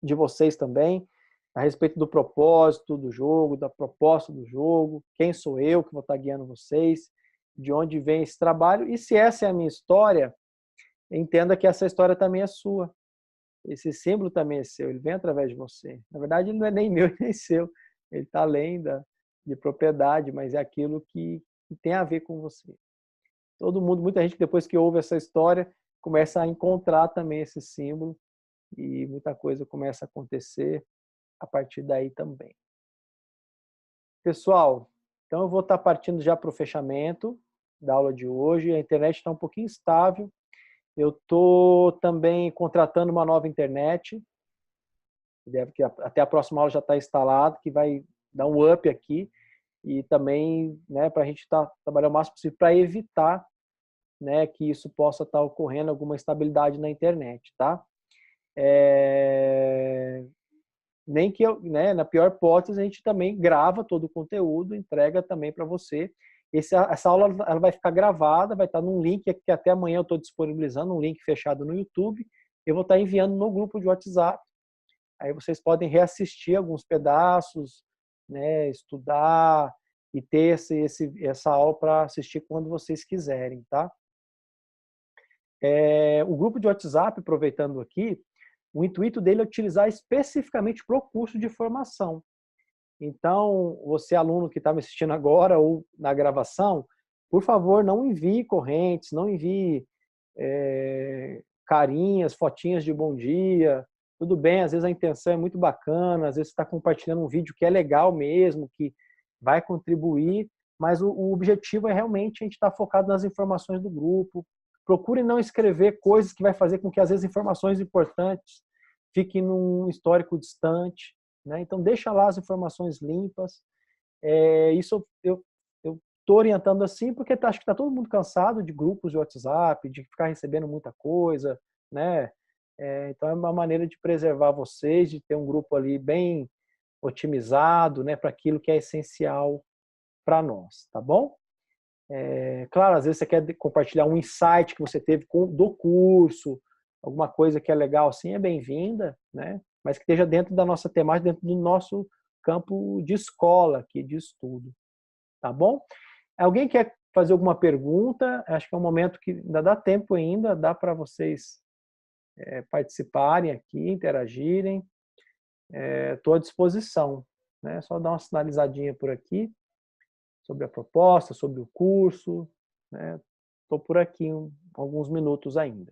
de vocês também, a respeito do propósito do jogo, da proposta do jogo, quem sou eu que vou estar guiando vocês, de onde vem esse trabalho. E se essa é a minha história, entenda que essa história também é sua. Esse símbolo também é seu, ele vem através de você. Na verdade, ele não é nem meu nem seu, ele está além de propriedade, mas é aquilo que tem a ver com você. Todo mundo, muita gente depois que ouve essa história, começa a encontrar também esse símbolo e muita coisa começa a acontecer a partir daí também. Pessoal, então eu vou estar partindo já para o fechamento da aula de hoje. A internet está um pouquinho instável. Eu estou também contratando uma nova internet. Que até a próxima aula já está instalado, que vai dar um up aqui. E também, né, para a gente trabalhar o máximo possível para evitar, né, que isso possa estar ocorrendo, alguma instabilidade na internet, tá? Nem que, né, na pior hipótese, a gente também grava todo o conteúdo, entrega também para você. Essa aula ela vai ficar gravada, vai estar num link que até amanhã eu estou disponibilizando, um link fechado no YouTube. Eu vou estar enviando no grupo de WhatsApp. Aí vocês podem reassistir alguns pedaços, né, estudar e ter essa aula para assistir quando vocês quiserem, tá? O grupo de WhatsApp, aproveitando aqui, o intuito dele é utilizar especificamente para o curso de formação. Então, você aluno que está me assistindo agora ou na gravação, por favor, não envie correntes, não envie carinhas, fotinhas de bom dia. Tudo bem, às vezes a intenção é muito bacana, às vezes você está compartilhando um vídeo que é legal mesmo, que vai contribuir, mas o objetivo é realmente a gente estar focado nas informações do grupo. Procure não escrever coisas que vai fazer com que, às vezes, informações importantes fiquem num histórico distante, né? Então, deixa lá as informações limpas. Isso eu estou orientando assim, porque acho que está todo mundo cansado de grupos de WhatsApp, de ficar recebendo muita coisa, né? Então, é uma maneira de preservar vocês, de ter um grupo ali bem otimizado, né, para aquilo que é essencial para nós, tá bom? Claro, às vezes você quer compartilhar um insight que você teve do curso, alguma coisa que é legal assim, é bem-vinda, né? Mas que esteja dentro da nossa temática, dentro do nosso campo de escola aqui, de estudo, tá bom? Alguém quer fazer alguma pergunta? Acho que é um momento que ainda dá tempo ainda, dá para vocês participarem aqui, interagirem. Estou à disposição, né? Só dar uma sinalizadinha por aqui sobre a proposta, sobre o curso, né? Estou por aqui alguns minutos ainda.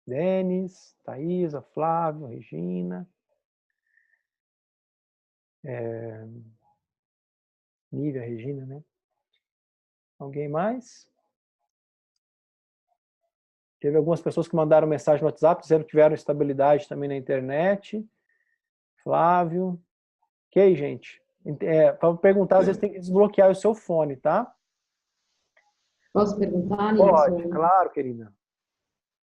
Denis, Thaisa, Flávio, Regina, Nívia, Regina, né? Alguém mais? Teve algumas pessoas que mandaram mensagem no WhatsApp, dizendo que tiveram estabilidade também na internet. Flávio. Ok, gente? Para perguntar, às vezes tem que desbloquear o seu fone, tá? Posso perguntar, Nilson? Pode, claro, querida.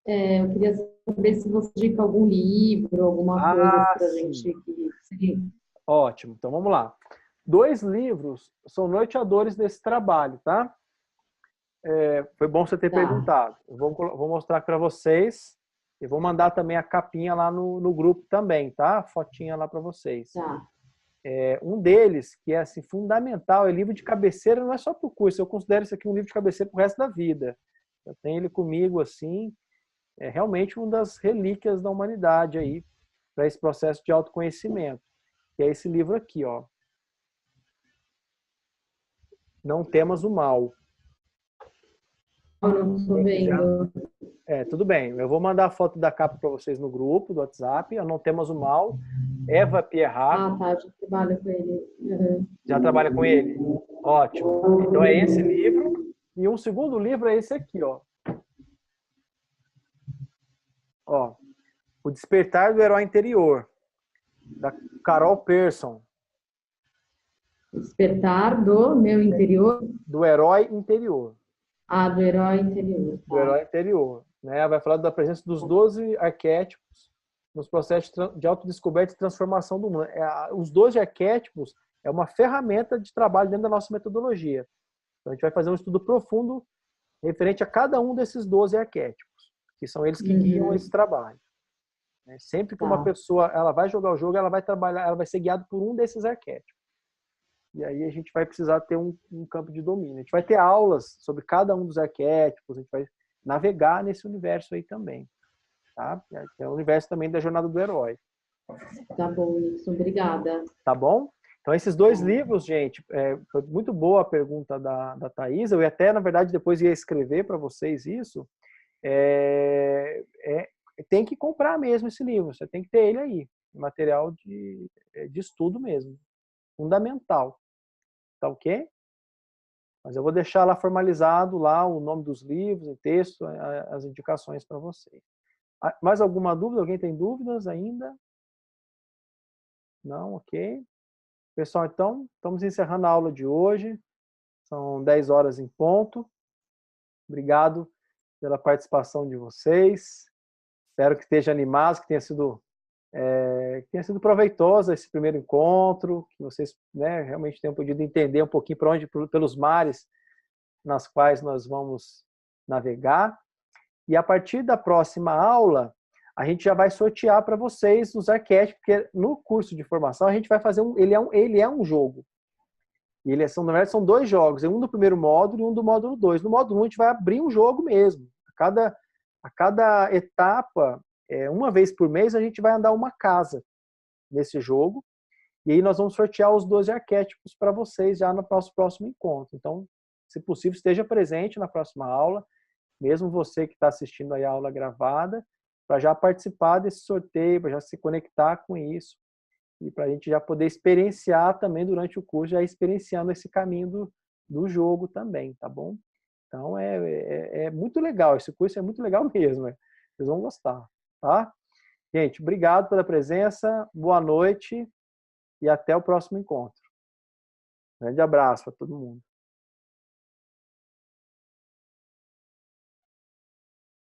Eu queria saber se você indica algum livro, alguma coisa para a gente seguir. Ótimo, então vamos lá. 2 livros são norteadores desse trabalho, tá? Foi bom você ter perguntado. Eu vou mostrar para vocês. Eu vou mandar também a capinha lá no grupo também, tá? Fotinha lá para vocês. Tá. Um deles, que é assim, fundamental, é livro de cabeceira, não é só para o curso. Eu considero isso aqui um livro de cabeceira para o resto da vida. Eu tenho ele comigo, assim, é realmente uma das relíquias da humanidade aí, para esse processo de autoconhecimento. Que é esse livro aqui, ó. Não Temas o Mal. Eu não estou vendo. Tudo bem. Eu vou mandar a foto da capa para vocês no grupo do WhatsApp. Não temos o mal. Eva Pierrat. Tá, eu já trabalho com ele. Uhum. Já trabalha com ele? Ótimo. Então é esse livro. E um segundo livro é esse aqui, ó. Ó, O Despertar do Herói Interior, da Carol Pearson. Despertar do meu interior? Do Herói Interior. Do Herói Interior. Tá. Do Herói Interior. Né? Vai falar da presença dos 12 arquétipos nos processos de autodescoberta e transformação do mundo. Os 12 arquétipos é uma ferramenta de trabalho dentro da nossa metodologia. Então, a gente vai fazer um estudo profundo referente a cada um desses 12 arquétipos, que são eles que guiam esse trabalho. Sempre que uma pessoa ela vai jogar o jogo, ela vai trabalhar, ela vai ser guiada por um desses arquétipos. E aí a gente vai precisar ter um campo de domínio. A gente vai ter aulas sobre cada um dos arquétipos, a gente vai navegar nesse universo aí também. Tá? É o universo também da jornada do herói. Tá bom, Nixon. Obrigada. Tá bom? Então, esses 2 livros, gente, foi muito boa a pergunta da Thaís. Eu até, na verdade, depois ia escrever para vocês isso. Tem que comprar mesmo esse livro. Você tem que ter ele aí. Material de estudo mesmo. Fundamental. Tá ok? Mas eu vou deixar lá formalizado lá o nome dos livros, o texto, as indicações para vocês. Mais alguma dúvida? Alguém tem dúvidas ainda? Não? Ok. Pessoal, então, estamos encerrando a aula de hoje. São 10 horas em ponto. Obrigado pela participação de vocês. Espero que estejam animados, que tenha sido proveitoso esse primeiro encontro, que vocês, né, realmente tenham podido entender um pouquinho pelos mares nas quais nós vamos navegar. E a partir da próxima aula, a gente já vai sortear para vocês os arquétipos, porque no curso de formação a gente vai fazer ele é um jogo. E na verdade, são 2 jogos, um do primeiro módulo e um do módulo 2. No módulo 1 a gente vai abrir um jogo mesmo. A cada etapa, uma vez por mês, a gente vai andar uma casa nesse jogo. E aí nós vamos sortear os 12 arquétipos para vocês já no nosso próximo encontro. Então, se possível, esteja presente na próxima aula, mesmo você que está assistindo aí a aula gravada, para já participar desse sorteio, para já se conectar com isso e para a gente já poder experienciar também durante o curso, já experienciando esse caminho do jogo também, tá bom? Então, é muito legal, esse curso é muito legal mesmo, vocês vão gostar, tá? Gente, obrigado pela presença, boa noite e até o próximo encontro. Grande abraço para todo mundo.